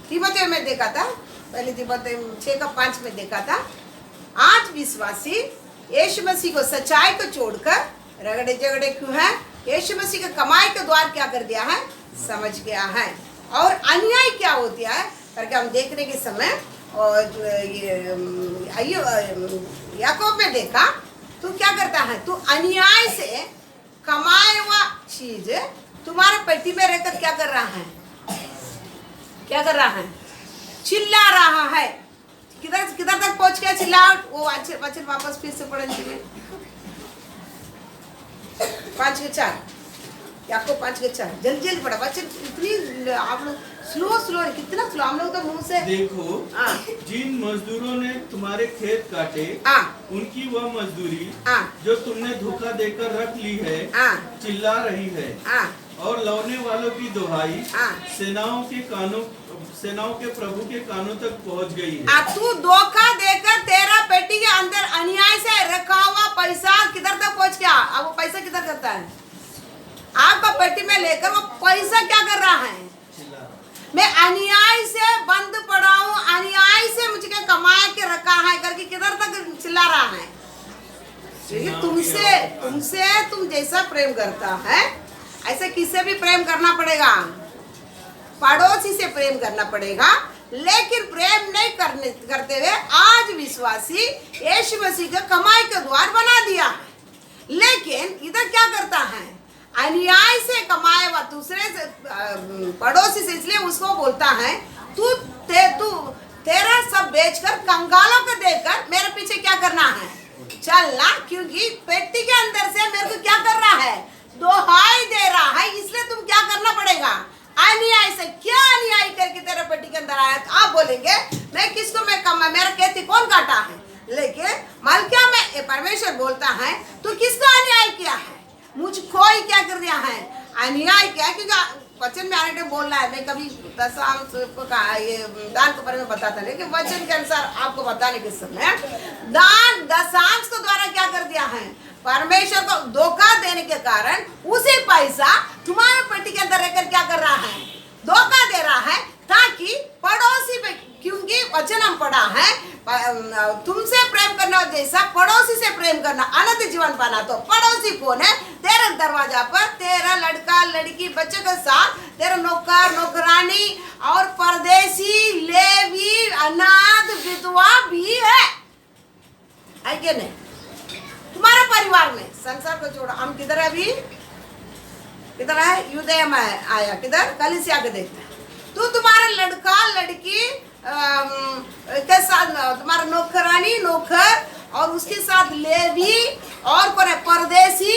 तिमोथेयुस में देखा था, पहले तिमोथेयुस 6 का 5 में देखा था. 8 विश्वासी यीशु मसीह को सच्चाई को छोड़कर रगड़े झगड़े क्यों है, यीशु मसीह के कमाई के द्वार क्या कर दिया है, समझ गया है. और अन्याय क्या होती है करके हम देखने के समय याकूब में देखा, तू क्या करता है, तू अन्याय से कमाए हुआ चीज तुम्हारे पेटी में रहकर क्या कर रहा है, चिल्ला रहा है. किधर तक पहुंच गया चिल्लाहट. वो वचन वापस फिर से पढ़ेंगे. 5 के 4. याकूब 5 के 4. जल्दी पढ़ा. वचन इतनी आप लोग स्लो कितना स्लो. हम लोग तो मुंह से
देखो. जिन मजदूरों ने तुम्हारे खेत काटे उनकी वह मजदूरी जो तुमने धोखा देकर रख ली है चिल्ला रही है. और लौने वालों की दुहाई सेनाओं के प्रभु के कानों तक पहुंच गई है.
तू धोखा देकर तेरा पेटी के अंदर अन्याय से रखा हुआ पैसा किधर तक पहुंच गया? अब वो पैसा किधर करता है? आपका पेटी में लेकर वो पैसा क्या कर रहा है? मैं अन्याय से बंद पड़ा हूँ, अन्याय से मुझे कमाया के रखा है करके किधर तक चिल्ला रहा है? तुमसे तुम जैसा प्रेम करता है ऐसे किसे भी प्रेम करना पड़ेगा, पड़ोसी से प्रेम करना पड़ेगा। लेकिन प्रेम नहीं करते हुए आज विश्वासी यीशु मसीह के कमाई के द्वार बना दिया। लेकिन इधर क्या करता है? अन्याय से कमाए हुआ दूसरे से पड़ोसी से, इसलिए उसको बोलता है तू तेरा सब बेचकर कंगालों को देकर मेरे पीछे क्या करना है? चलना, क्योंकि पेटी के अंदर से मेरे को क्या कर रहा है? दोहाई दे रहा है। इसलिए तुम क्या करना पड़ेगा? अन्याय से। क्या अन्याय करके तेरे पेटी के अंदर आया? तो आप बोलेंगे मैं किसको मैं कमा, मेरा खेती कौन काटा है? लेकिन मलकिया में परमेश्वर बोलता है तू किसको अन्याय किया है? मुझको ही क्या कर दिया है? अन्याय किया। क्योंकि वचन में आने बोल रहा है, मैं कभी दशांश को कहा ये दान के बारे में बताता, लेकिन वचन के अनुसार आपको बताने के समय दान दशांश के द्वारा क्या कर दिया है? परमेश्वर को धोखा देने के कारण उसी पैसा तुम्हारे पेटी के अंदर रहकर क्या कर रहा है? धोखा दे रहा है, ताकि पड़ोसी पे, क्योंकि वचन हम पढ़ा है तुमसे प्रेम करना जैसा पड़ोसी से प्रेम करना अनंत जीवन पाना। तो पड़ोसी कौन है? तेरे दरवाजा पर तेरा लड़का लड़की बच्चे के साथ तेरा नौकर नौकरानी और परदेसी लेवी अनाथ विधवा भी है कि नहीं? तुम्हारा परिवार में संसार को छोड़ो, हम किधर है? अभी किधर है? यूदया में आया, किधर? कलीसिया के देखते हैं। तो तुम्हारा लड़का लड़की के साथ तुम्हारा नौकरानी नौकर और उसके साथ लेवी और कौन है? परदेसी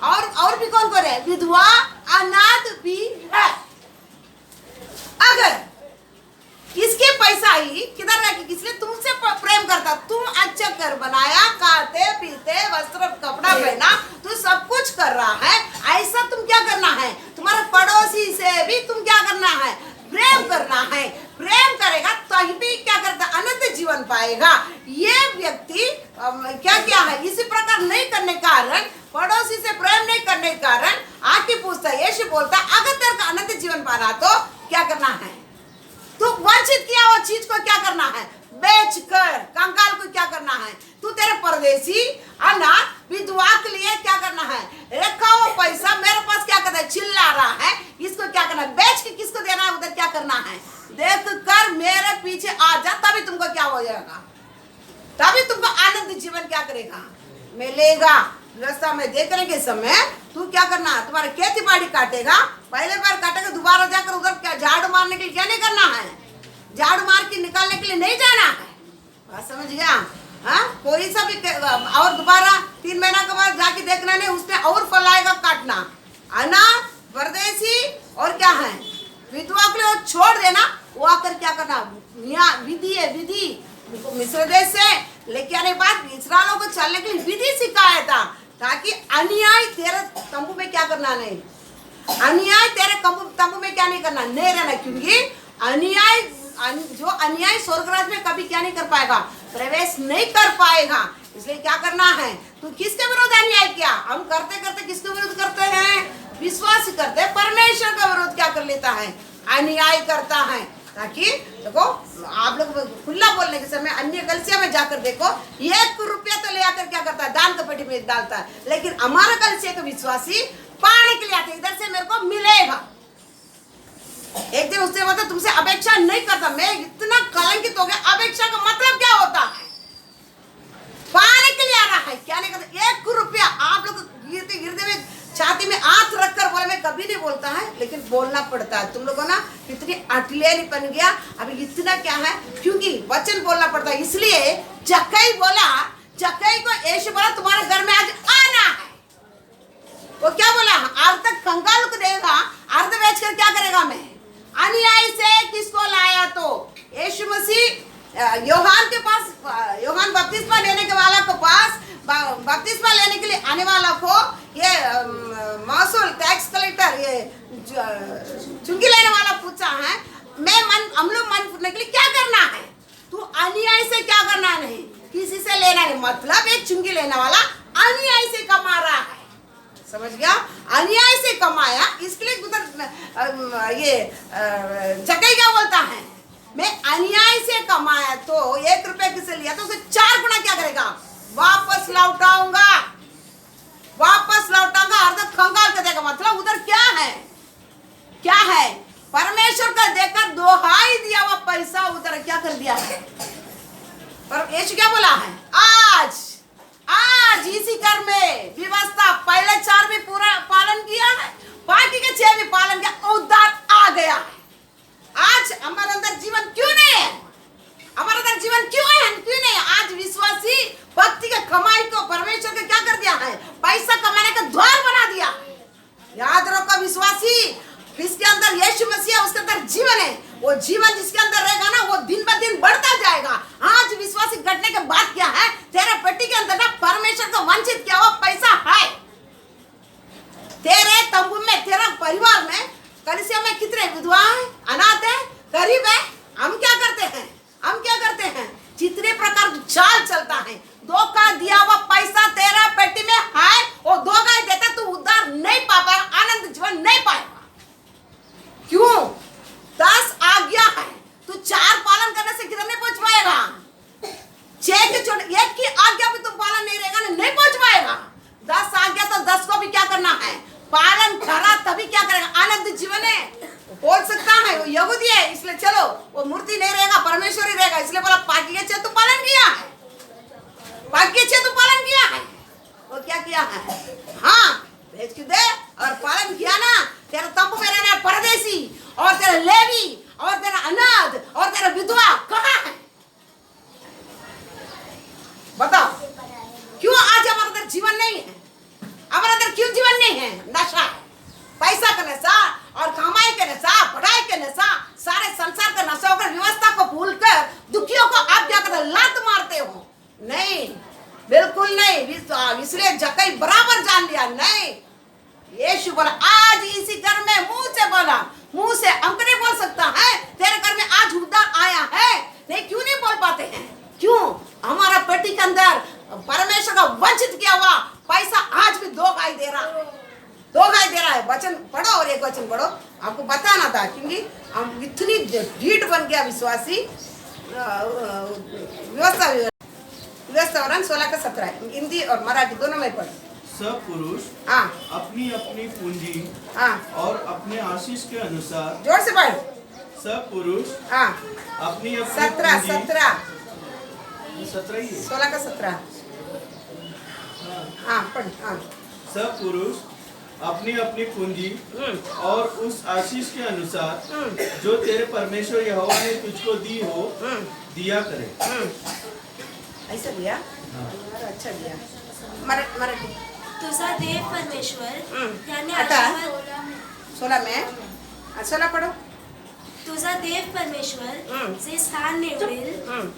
और भी कौन है? विधवा अनाथ भी है। अगर इसके पैसा ही किधर रह? इसलिए तुमसे प्रेम करता, तुम अच्छा कर बनाया, खाते पीते वस्त्र कपड़ा पहना, तो सब कुछ कर रहा है। ऐसा तुम क्या करना है? तुम्हारा पड़ोसी से भी तुम क्या करना है? प्रेम करना है। प्रेम करेगा तो भी क्या करता? अनंत जीवन पाएगा। ये व्यक्ति क्या है? इसी प्रकार नहीं करने के कारण, पड़ोसी से प्रेम नहीं करने के कारण आके पूछता है, यीशु बोलता अगर तेरे को अनंत जीवन पाना तो क्या करना है? तू वंचित किया हुआ चीज को क्या करना है? बेच कर। कंगाल को क्या करना है? तू तेरे परदेसी अनाथ विधवा के लिए क्या करना है? रखा हुआ पैसा मेरे पास क्या करना है? चिल्ला रहा है, इसको क्या करना है? बेच के किसको देना है? उधर क्या करना है? देख कर मेरे पीछे आ जा, तभी तुमको क्या हो जाएगा? तभी तुमको आनंद जीवन क्या करेगा? मिलेगा। रास्ता में देखने के समय तू क्या करना? तुम्हारा खेती बाड़ी काटेगा, पहले बार काटेगा, दोबारा जाकर उधर क्या झाड़ू मारने के लिए क्या नहीं करना है? झाड़ू मार के निकालने के लिए नहीं जाना है। बात समझ गया? हाँ, कोई सा भी और दोबारा 3 महीना के बाद जाके देखना नहीं, उसमें और फल आएगा काटना। अनाथ परदेसी और क्या है? विधवा के लिए छोड़ देना। वो आकर क्या करना? विधि है, विधि मिस्र देश से लेके आने बाद इस्राएलियों को चलने के लिए विधि सिखाया था, ताकि अन्याय तेरे तंबू में क्या करना नहीं, अन्याय तेरे तंबू में क्या नहीं करना, नहीं रहना। क्योंकि अन्याय स्वर्गराज में कभी क्या नहीं कर पाएगा? प्रवेश नहीं कर पाएगा। इसलिए क्या करना है? तू किसके विरुद्ध अन्याय किया? हम करते करते किसके विरुद्ध करते हैं? विश्वास करते, परमेश्वर का विरोध क्या कर लेता है? अन्याय करता है। ताकि देखो आप लोग खुला बोलने के समय अन्य कलीसिया में जाकर देखो, 1 रुपया तो ले आकर क्या करता है? दान का पेटी में डालता है। लेकिन हमारा कलीसिया का विश्वासी पाने के लिए आते, इधर से मेरे को मिलेगा। एक दिन उसने बताया तुमसे अपेक्षा नहीं करता, मैं इतना कलंकित हो गया। अपेक्षा का मतलब क्या होता है? पाने के लिए आ रहा है, क्या नहीं करता? 1 रुपया आप लोग गिरते गिरते में छाती में हाथ रखकर बोले, मैं कभी नहीं बोलता है, लेकिन बोलना पड़ता है। तुम लोगों ना कितनी अटलेरी बन गया अभी, इतना क्या है? क्योंकि वचन बोलना पड़ता है। इसलिए जक्कई बोला, जक्कई को यीशु बोला तुम्हारे घर में आज आना है। वो क्या बोला? अर्ध कंगाल को देगा, अर्ध बेचकर क्या करेगा? मैं अन्याय से किसको लाया? तो यीशु मसीह योहान के पास, योहान बपतिस्मा लेने के वाला के पास बपतिस्मा लेने के लिए आने वाला को ये महसूल टैक्स कलेक्टर, ये चुंगी लेने वाला पूछा है, हम लोग मन फूटने के लिए क्या करना है? तू अन्याय से क्या करना नहीं, किसी से लेना नहीं। मतलब एक चुंगी लेने वाला अन्याय से कमा रहा है, समझ गया? अन्याय से कमाया, इसके लिए उधर ये जक्कई क्या बोलता है, मैं अन्याय से कमाया तो 1 रुपया किसे लिया तो उसे 4 गुना क्या करेगा, वापस लौटाऊंगा, वापस लौटाऊंगा, अर्ध कंगाल कर देगा। मतलब उधर क्या है, क्या है, परमेश्वर का देकर दोहाई दिया हुआ पैसा उधर क्या कर दिया है। पर यीशु क्या बोला है, आज आज इसी कर में व्यवस्था पहले 4 भी पूरा पालन किया है, बाकी के 6 भी पालन किया, उद्धार आ गया है। आज हमारे अंदर जीवन क्यों नहीं है, हमारे अंदर जीवन क्यों है, क्यों नहीं है? आज विश्वासी भक्ति के कमाई को परमेश्वर के क्या कर दिया है, पैसा कमाने का द्वार बना दिया। याद रखो विश्वासी, जिसके अंदर यीशु मसीह है उसके अंदर जीवन है, वो जीवन जिसके अंदर रहेगा ना वो दिन ब दिन बढ़ता जाएगा। आज विश्वासी घटने के बाद क्या है, तेरे पेटी के अंदर ना परमेश्वर को वंचित किया हुआ पैसा है। तेरे तंबू में, तेरा परिवार में, कलीसिया में कितने विधवा है, अनाथ है, गरीब है, हम क्या करते हैं, हम क्या करते हैं, जितने प्रकार की चाल चलता है, धोखा दिया हुआ पैसा तेरा पेटी में है, वो धोखा देता तो उद्धार नहीं पा पाएगा, आनंद जीवन नहीं पाएगा। क्यों? 10 आज्ञा है, तू 4 पालन करने से किधर नहीं पहुंच पाएगा, 6 के छोड़ 1 की आज्ञा भी तू पालन नहीं रहेगा, नहीं पहुंच पाएगा। 10 आज्ञा तो 10 को भी क्या करना है, पालन करा तभी क्या करेगा, आनंद जीवन है। बोल सकता है वो यहूदी है इसलिए चलो वो मूर्ति नहीं रहेगा, परमेश्वर ही रहेगा, इसलिए बोला बाकी के 6 तो पालन किया है, बाकी के 6 तो पालन किया है, वो क्या किया है, हाँ भेज के दे और पालन किया ना, तेरा तंबू में रहना परदेसी और तेरा लेवी और तेरा अनाथ और तेरा विधवा कहाँ है, बताओ? क्यों आज हमारे अंदर जीवन नहीं है, हमारे अंदर क्यों जीवन नहीं है? नशा है, पैसा का नशा और कमाई का नशा, पढ़ाई का नशा, सारे संसार का नशा होकर व्यवस्था को भूलकर दुखियों को आप क्या करते, लात मारते हो? नहीं, बिल्कुल नहीं। इसलिए जक्कई बराबर जान लिया, नहीं, यीशु बोला आज इसी घर में, मुंह से बोला, मुंह से हम नहीं बोल सकता है तेरे घर में आज उद्धार आया है, नहीं, क्यों नहीं बोल पाते हैं? क्यों? हमारा पेटी के अंदर परमेश्वर का वंचित किया हुआ पैसा आज भी धोखाई दे रहा है। वचन पढ़ो और एक वचन पढ़ो, आपको बताना था, क्योंकि हम इतनी ढीठ बन गया विश्वासी। व्यवस्था 16 का 17 हिंदी और मराठी दोनों में पढ़ो।
सब पुरुष अपनी अपनी पूंजी और अपने आशीष के अनुसार,
जोर से पढ़,
सब पुरुष अपनी अपनी
17
17 ही है,
16 का 17 पढ़।
सब पुरुष अपनी अपनी पूंजी और उस आशीष के अनुसार जो तेरे परमेश्वर यहोवा ने तुझको दी हो दिया करे।
ऐसा दिया, अच्छा दिया। मराठी
तुझा देव परमेश्वर यानी
आता
आशीर्वाद
16 में 16 पढ़ो।
तुझा देव परमेश्वर जे स्थान निवडेल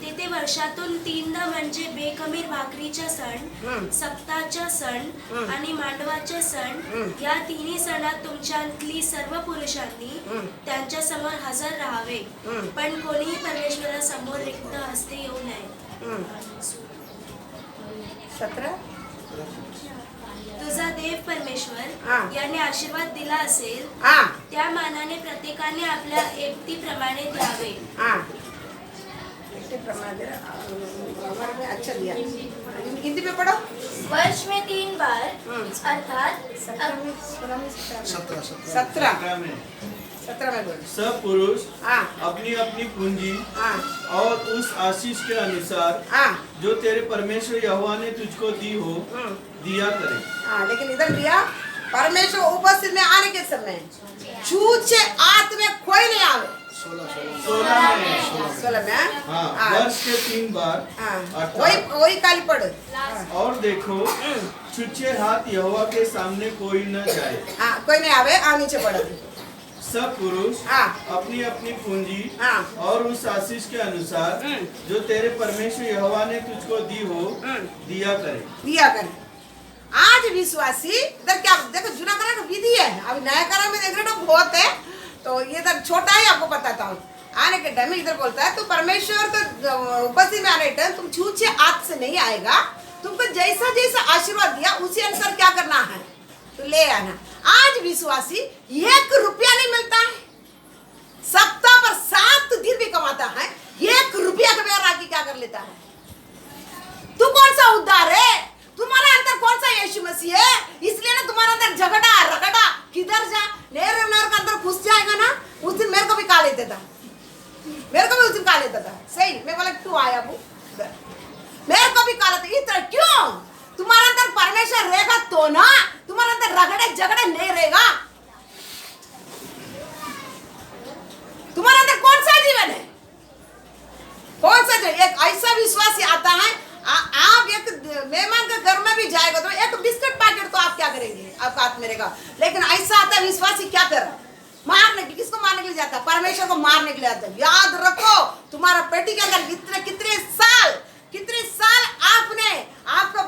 तेथे वर्षातून 3दा म्हणजे बेखमीर भाकरीचा सण, सप्ताचा सण आणि मांडवाचा सण, या तिन्ही सणात तुमच्यातली सर्व पुरुषांनी त्यांच्या समोर हजर राहावे, पण कोणीही परमेश्वरा समोर रिक्त हस्ते येऊ नये।
17
तुझा देव परमेश्वर याने आशीर्वाद दिला असेल त्या मानाने प्रत्येकाने आपल्या ऐपतीप्रमाणे द्यावे।
हमारे में अच्छा दिया। हिंदी में पढ़ो।
वर्ष में 3 बार अर्थात
17 में बोलो।
सब पुरुष अपनी अपनी पूंजी और उस आशीष के अनुसार जो तेरे परमेश्वर यहोवा ने तुझको दी हो दिया करे।
लेकिन इधर दिया परमेश्वर उपस्थित में आने के समय छूछे आत में कोई नहीं आवे। 16 में
वर्ष के 3 बार
वही काली पढ़।
और देखो छुच्छे हाथ यहोवा के सामने कोई न जाए।
कोई नहीं आवे। नीचे पढ़।
सब पुरुष अपनी अपनी पूंजी और उस आशीष के अनुसार जो तेरे परमेश्वर यहोवा ने तुझको दी हो दिया करे।
आज विश्वासी इधर क्या देखो, जुना करा का विधि है, अभी नया करा में देख रहे हो बहुत है, तो ये इधर छोटा ही आपको बताता हूँ। आने के टाइम में इधर बोलता है तो परमेश्वर तो उपस्थित में आने टाइम तुम छूछे हाथ से नहीं आएगा, तुमको जैसा जैसा आशीर्वाद दिया उसी अनुसार क्या करना है तो ले आना। आज विश्वासी 1 रुपया नहीं मिलता है, सप्ताह पर 7 दिन भी कमाता है, 1 रुपया के बगैर आके क्या कर लेता है। तू कौन सा उद्धार है, तुम्हारे अंदर कौन सा यीशु मसीह है, इसलिए ना तुम्हारे अंदर झगड़ा रगड़ा किधर जा नेर के अंदर घुस जाएगा ना। उस दिन मेरे को भी खा लेता था, मेरे को भी उस दिन खा लेता था। सही मैं बोला क्यों आया वो, मेरे को भी खा लेता इतना क्यों। तुम्हारे अंदर परमेश्वर रहेगा तो ना, तुम्हारे अंदर रगड़े झगड़े नहीं रहेगा। तुम्हारे अंदर कौन सा जीवन है, कौन सा जीवन। एक ऐसा विश्वासी आता है, आप एक मेहमान के घर में भी जाएगा तो एक बिस्किट पैकेट तो आप क्या करेंगे, आपका हाथ मिलेगा। लेकिन ऐसा आता है विश्वासी क्या कर मारने के, किसको मारने के लिए जाता है, परमेश्वर को मारने के लिए आता है। याद रखो तुम्हारा पेटी के अंदर कितने साल आपने आपका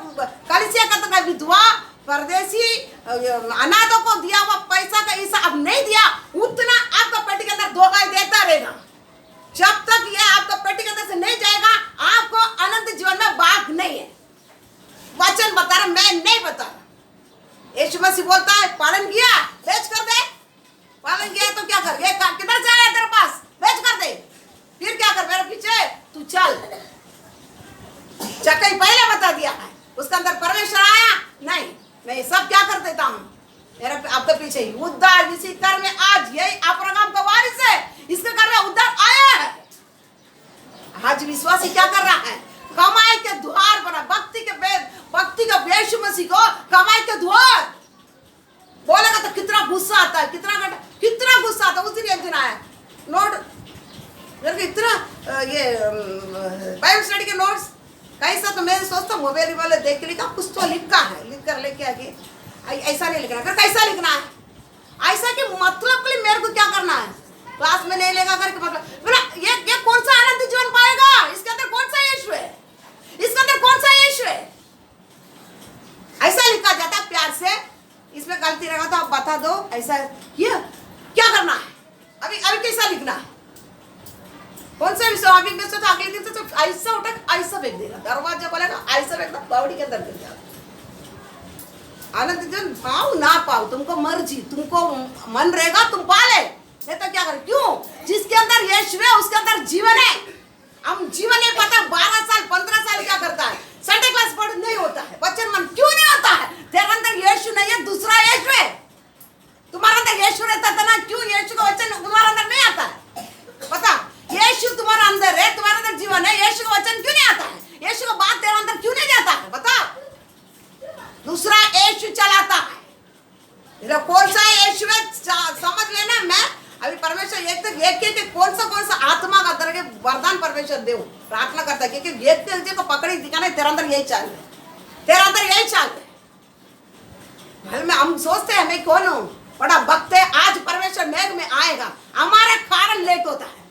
कलिसिया का विधवा परदेसी अनाथों को दिया हुआ पैसा का हिसाब नहीं दिया, उतना आपका पेटी के अंदर धोखा देता रहेगा। जब तक ये आपका पेटी के अंदर से नहीं जाएगा आपको अनंत जीवन में भाग नहीं है। वचन बता रहा, मैं नहीं बता रहा। यीशु मसीह बोलता है पालन किया बेच कर दे, पालन किया तो क्या कर, ये किधर से आया तेरे पास, बेच कर दे, फिर क्या कर मेरे पीछे तू चल। चक्कर पहले बता दिया है, उसके अंदर परमेश्वर आया नहीं, मैं सब क्या कर देता हूँ मेरे आपके पीछे ही। उद्धार इसी कर में आज यही अब्राहम का वारिस है, इसके घर में उद्धार आया है। आज विश्वासी क्या कर रहा है, कमाई के द्वार बना, भक्ति का यीशु मसीह को कमाई के द्वार बोलेगा तो कितना गुस्सा आता है, कितना गुस्सा आता है। उस दिन एक दिन आया नोट मेरे को इतना ये बाइबल स्टडी के नोट्स कैसा, तो मैं सोचता हूँ मोबाइल वाले देख के लिखा, कुछ तो लिखा है, लिख कर लेके आगे ऐसा नहीं लिखना, कैसा लिखना है, ऐसा कि मतलब के लिए मेरे को क्या करना है, क्लास में नहीं लेगा करके मतलब बोला ये कौन सा आनंद जीवन पाएगा, इसके अंदर कौन सा यीशु है, इसके अंदर कौन सा यीशु है। ऐसा लिखा जाता है प्यार से, इसमें गलती रहेगा तो आप बता दो, ऐसा ये क्या करना है, अभी कैसा लिखना है, कौन सा विषय अभी में तो अगले दिन से तो ऐसा उठा ऐसा फेंक देगा, दरवाजा बोलेगा ऐसा फेंकना, बावड़ी के अंदर गिर जाएगा। आनंद जीवन पाओ ना पाओ तुमको मर्जी, तुमको मन रहेगा तुम पाले, नहीं तो क्या करे। क्यों, जिसके अंदर यीशु है उसके अंदर जीवन है। हम जीवन नहीं पता 12 साल 15 साल क्या करता है, संडे क्लास पढ़ नहीं होता है, बच्चन मन क्यों नहीं होता है, तेरे अंदर यीशु नहीं है, दूसरा यीशु है। तुम्हारे अंदर यीशु रहता था ना, क्यों यीशु का वचन तुम्हारे अंदर नहीं आता है, पता यीशु तुम्हारे अंदर है, तुम्हारे अंदर जीवन है, यीशु का वचन क्यों नहीं आता है, यीशु का बात तेरे अंदर क्यों नहीं जाता है, बता। दूसरा यीशु चलाता है, कौन सा यीशु है समझ लेना। मैं अभी परमेश्वर एक कौन सा आत्मा का तरह के वरदान परमेश्वर दे प्रार्थना करता है, क्योंकि एक को पकड़ी दिखाना तेरे अंदर यही चाल है, तेरे अंदर यही चाल है। हम सोचते हैं मैं कौन हूँ, बड़ा भक्त है, आज परमेश्वर मेघ में आएगा, हमारे कारण लेट होता है।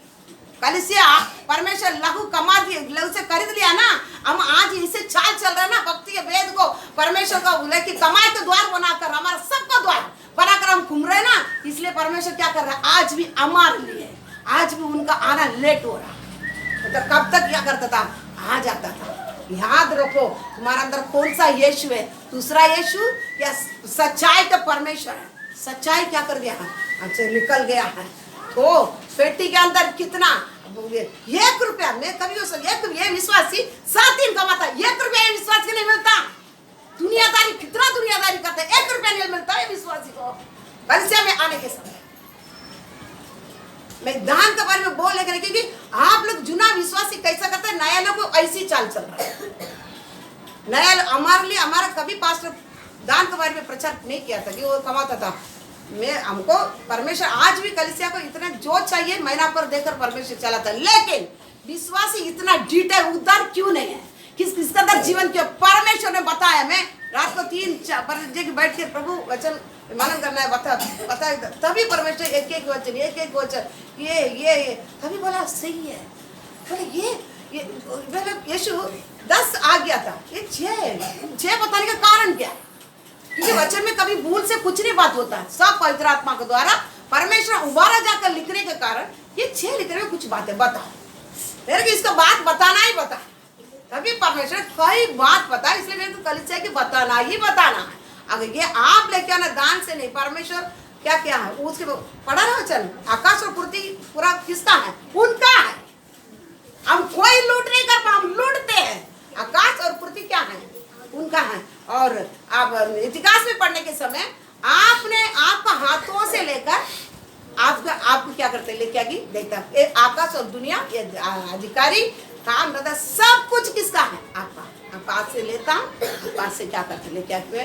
कलिसिया परमेश्वर लहू कमा दिए, लहू से खरीद लिया ना, हम आज इसे चाल चल रहे ना, भक्ति के वेद को परमेश्वर को लेके कमाई के द्वार बनाकर हमारा सबका द्वार बनाकर हम घूम रहे ना, इसलिए परमेश्वर क्या कर रहा है, आज भी हमारे लिए, आज भी उनका आना लेट हो रहा है। तो कब तक क्या करता था, आ जाता था। याद रखो तुम्हारे अंदर कौन सा यीशु है, दूसरा यीशु या सच्चाई का परमेश्वर है। सच्चाई क्या कर दिया है, हमसे निकल गया है। तो पेटी के अंदर कितना 1 रुपया, मैं कभी ये विश्वासी 7 दिन कमाता, 1 रुपया ये विश्वासी नहीं मिलता। दुनियादारी कितना दुनियादारी करता है, 1 रुपया नहीं मिलता है विश्वासी को। कलिसिया में आने के समय मैं दान के बारे में बोल लेकर, क्योंकि आप लोग जुना विश्वासी कैसा करता है, नया लोग ऐसी चाल चल रहा है। नया हमारे लिए हमारा कभी पास्टर दान के बारे में प्रचार नहीं किया था कि वो कमाता था। मैं हमको परमेश्वर आज भी कलिसिया को इतना जो चाहिए महीना पर देकर परमेश्वर चलाता है, लेकिन विश्वासी इतना डिटेल उद्धार क्यों नहीं है, किसका अंदर जीवन क्यों। परमेश्वर ने बताया, मैं रात को 3-4 बैठ के प्रभु वचन मनन करना है, बता तभी परमेश्वर एक वचन ये तभी बोला सही है, बोले ये यीशु 10 आ गया था, ये 6 बताने का कारण क्या है, क्योंकि वचन में कभी भूल से कुछ नहीं बात होता है, सब पवित्र आत्मा के द्वारा परमेश्वर उबारा जाकर लिखने के कारण ये 6 लिखने में कुछ बातें बता, मेरे को इसका बात बताना ही बता, तभी परमेश्वर कई बात पता है, इसलिए मेरे को कलीसिया की बताना ही बताना है। अगर ये आप लेके आना दान से नहीं, परमेश्वर क्या क्या है उसके पढ़ा ना वचन, आकाश और पृथ्वी पूरा किसका है? उनका है। हम कोई लूट नहीं कर पा, हम लूटते हैं। आकाश और पृथ्वी क्या है? उनका है। और आप इतिहास में पढ़ने के समय आपने आपका हाथों से लेकर आपको क्या करते लेके आगे देखता है, आकाश और दुनिया, ये अधिकारी काम रहता, सब कुछ किसका है? आपका। आप हाथ से लेता हूँ, हाथ से क्या करते लेके आके,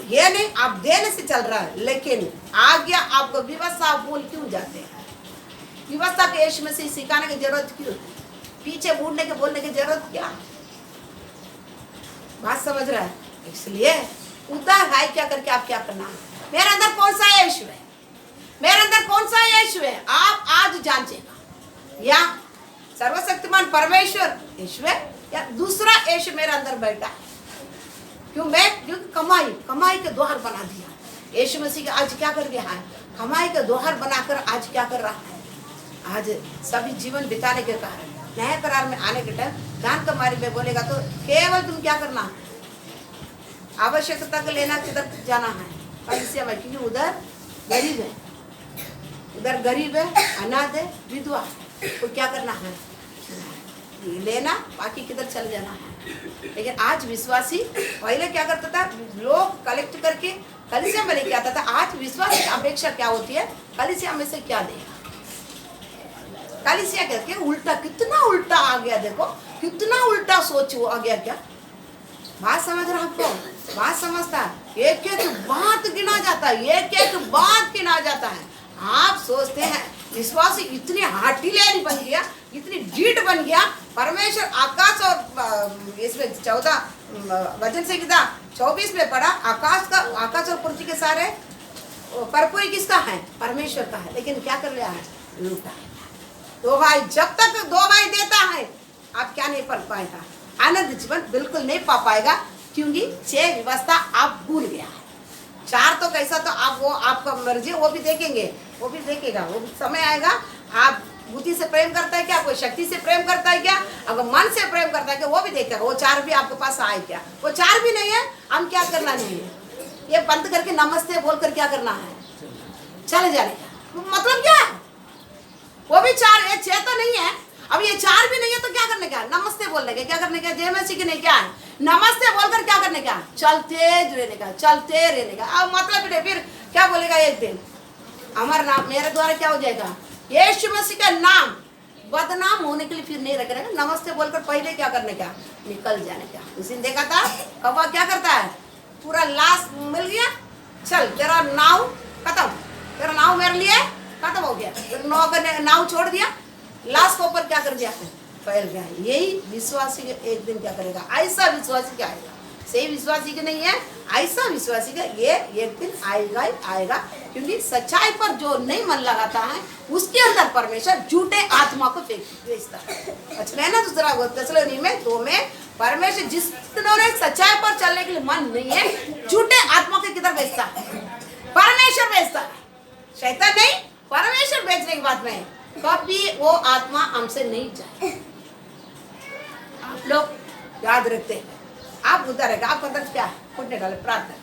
ये नहीं आप देने से चल रहा है, लेकिन आज्ञा आपको व्यवस्था बोल क्यों जाते हैं? व्यवस्था के यीशु मसीह सिखाने की जरूरत क्यों? पीछे मुड़ने के बोलने की जरूरत क्या? बात समझ रहा है? इसलिए उद्धार है क्या करके आप क्या करना है? मेरे अंदर कौन सा यीशु है? मेरे अंदर कौन सा यीशु है? आप आज जांचेगा, या सर्वशक्तिमान परमेश्वर यीशु है या दूसरा यीशु मेरे अंदर बैठा है। क्योंकि कमाई के द्वार बना दिया यीशु मसीह के। आज क्या कर दिया है? कमाई के द्वार बनाकर आज क्या कर रहा है? आज सभी जीवन बिताने के कारण नए करार में आने के टाइम दान कमाई में बोलेगा तो केवल तुम क्या करना है? आवश्यकता को लेना किधर जाना है? कलीसिया में, क्योंकि उधर गरीब है, उधर गरीब है, अनाथ है, विधवा है, तो क्या करना है? लेना, बाकी किधर चल जाना है। लेकिन आज विश्वासी पहले क्या करता था? लोग कलेक्ट करके कलीसिया में लेके आता था। आज विश्वासी की अपेक्षा क्या होती है? कलीसिया में से क्या देगा? कलीसिया करके उल्टा, कितना उल्टा आ गया, देखो कितना उल्टा सोच आ गया। क्या बात समझ रहा आपको? बात समझता है? एक एक बात गिना जाता है, एक एक बात गिना जाता है। आप सोचते हैं विश्वासी इतनी हार्टिलियरी बन गया, इतनी ढीठ बन गया। परमेश्वर आकाश और इसमें 14 वचन से कितना 24 में पढ़ा, आकाश और पृथ्वी के सारे परपुरी किसका है? परमेश्वर का है। लेकिन क्या कर लिया है? लूटा है। दोहाई, जब तक दोहाई देता है आप क्या नहीं पढ़ पाएगा? आनंद जीवन बिल्कुल नहीं पा पाएगा, क्योंकि 6 व्यवस्था आप भूल गया है। 4 तो कैसा, तो आप वो आपका मर्जी, वो भी देखेंगे, वो भी देखेगा, वो भी समय आएगा। आप बुद्धि से प्रेम करता है क्या? कोई शक्ति से प्रेम करता है क्या? अगर मन से प्रेम करता है क्या? वो भी देखेगा। वो 4 भी आपके पास आए क्या? वो 4 भी नहीं है, हम क्या करना नहीं है? ये बंद करके नमस्ते बोलकर क्या करना है? चले जाने का मतलब क्या है? वो भी 4 है, 6 तो नहीं है। अब ये 4 भी नहीं है तो क्या करने का? नमस्ते बोलने का। क्या करने का? जय मसीह के नहीं, क्या है? नमस्ते बोलकर क्या करने का? चलते रहने का, चलते रहने का। अब मतलब फिर क्या बोलेगा? एक दिन हमारा नाम मेरे द्वारा क्या हो जाएगा? यीशु मसीह का नाम बदनाम होने के लिए फिर नहीं रखेगा। नमस्ते बोलकर पहले क्या करने का? निकल जाने का। उस दिन देखा था कौवा क्या करता है? पूरा लाश मिल गया, चल तेरा नाव खत्म, तेरा नाव मेरे लिए खत्म हो गया। नाव छोड़ दिया, लाश के ऊपर क्या कर दिया? फैल गया। यही विश्वासी एक दिन क्या करेगा? ऐसा विश्वासी क्या आएगा? सही विश्वासी के नहीं है, ऐसा विश्वासी का ये एक दिन आएगा ही आएगा। क्योंकि सच्चाई पर जो नहीं मन लगाता है उसके अंदर परमेश्वर झूठे आत्मा को भेजता है। अच्छा है ना? दूसरा थिस्सलुनीकि में 2 में परमेश्वर जिन्होंने सच्चाई पर चलने के लिए मन नहीं है, झूठे आत्मा को किधर भेजता है? परमेश्वर भेजता है, शैतान नहीं। परमेश्वर भेजने की बात में कभी वो आत्मा हमसे नहीं जाए। आप लोग याद रखते हैं, आप उधर रहेगा, आप अंदर क्या फुटने डाले? प्रार्थना।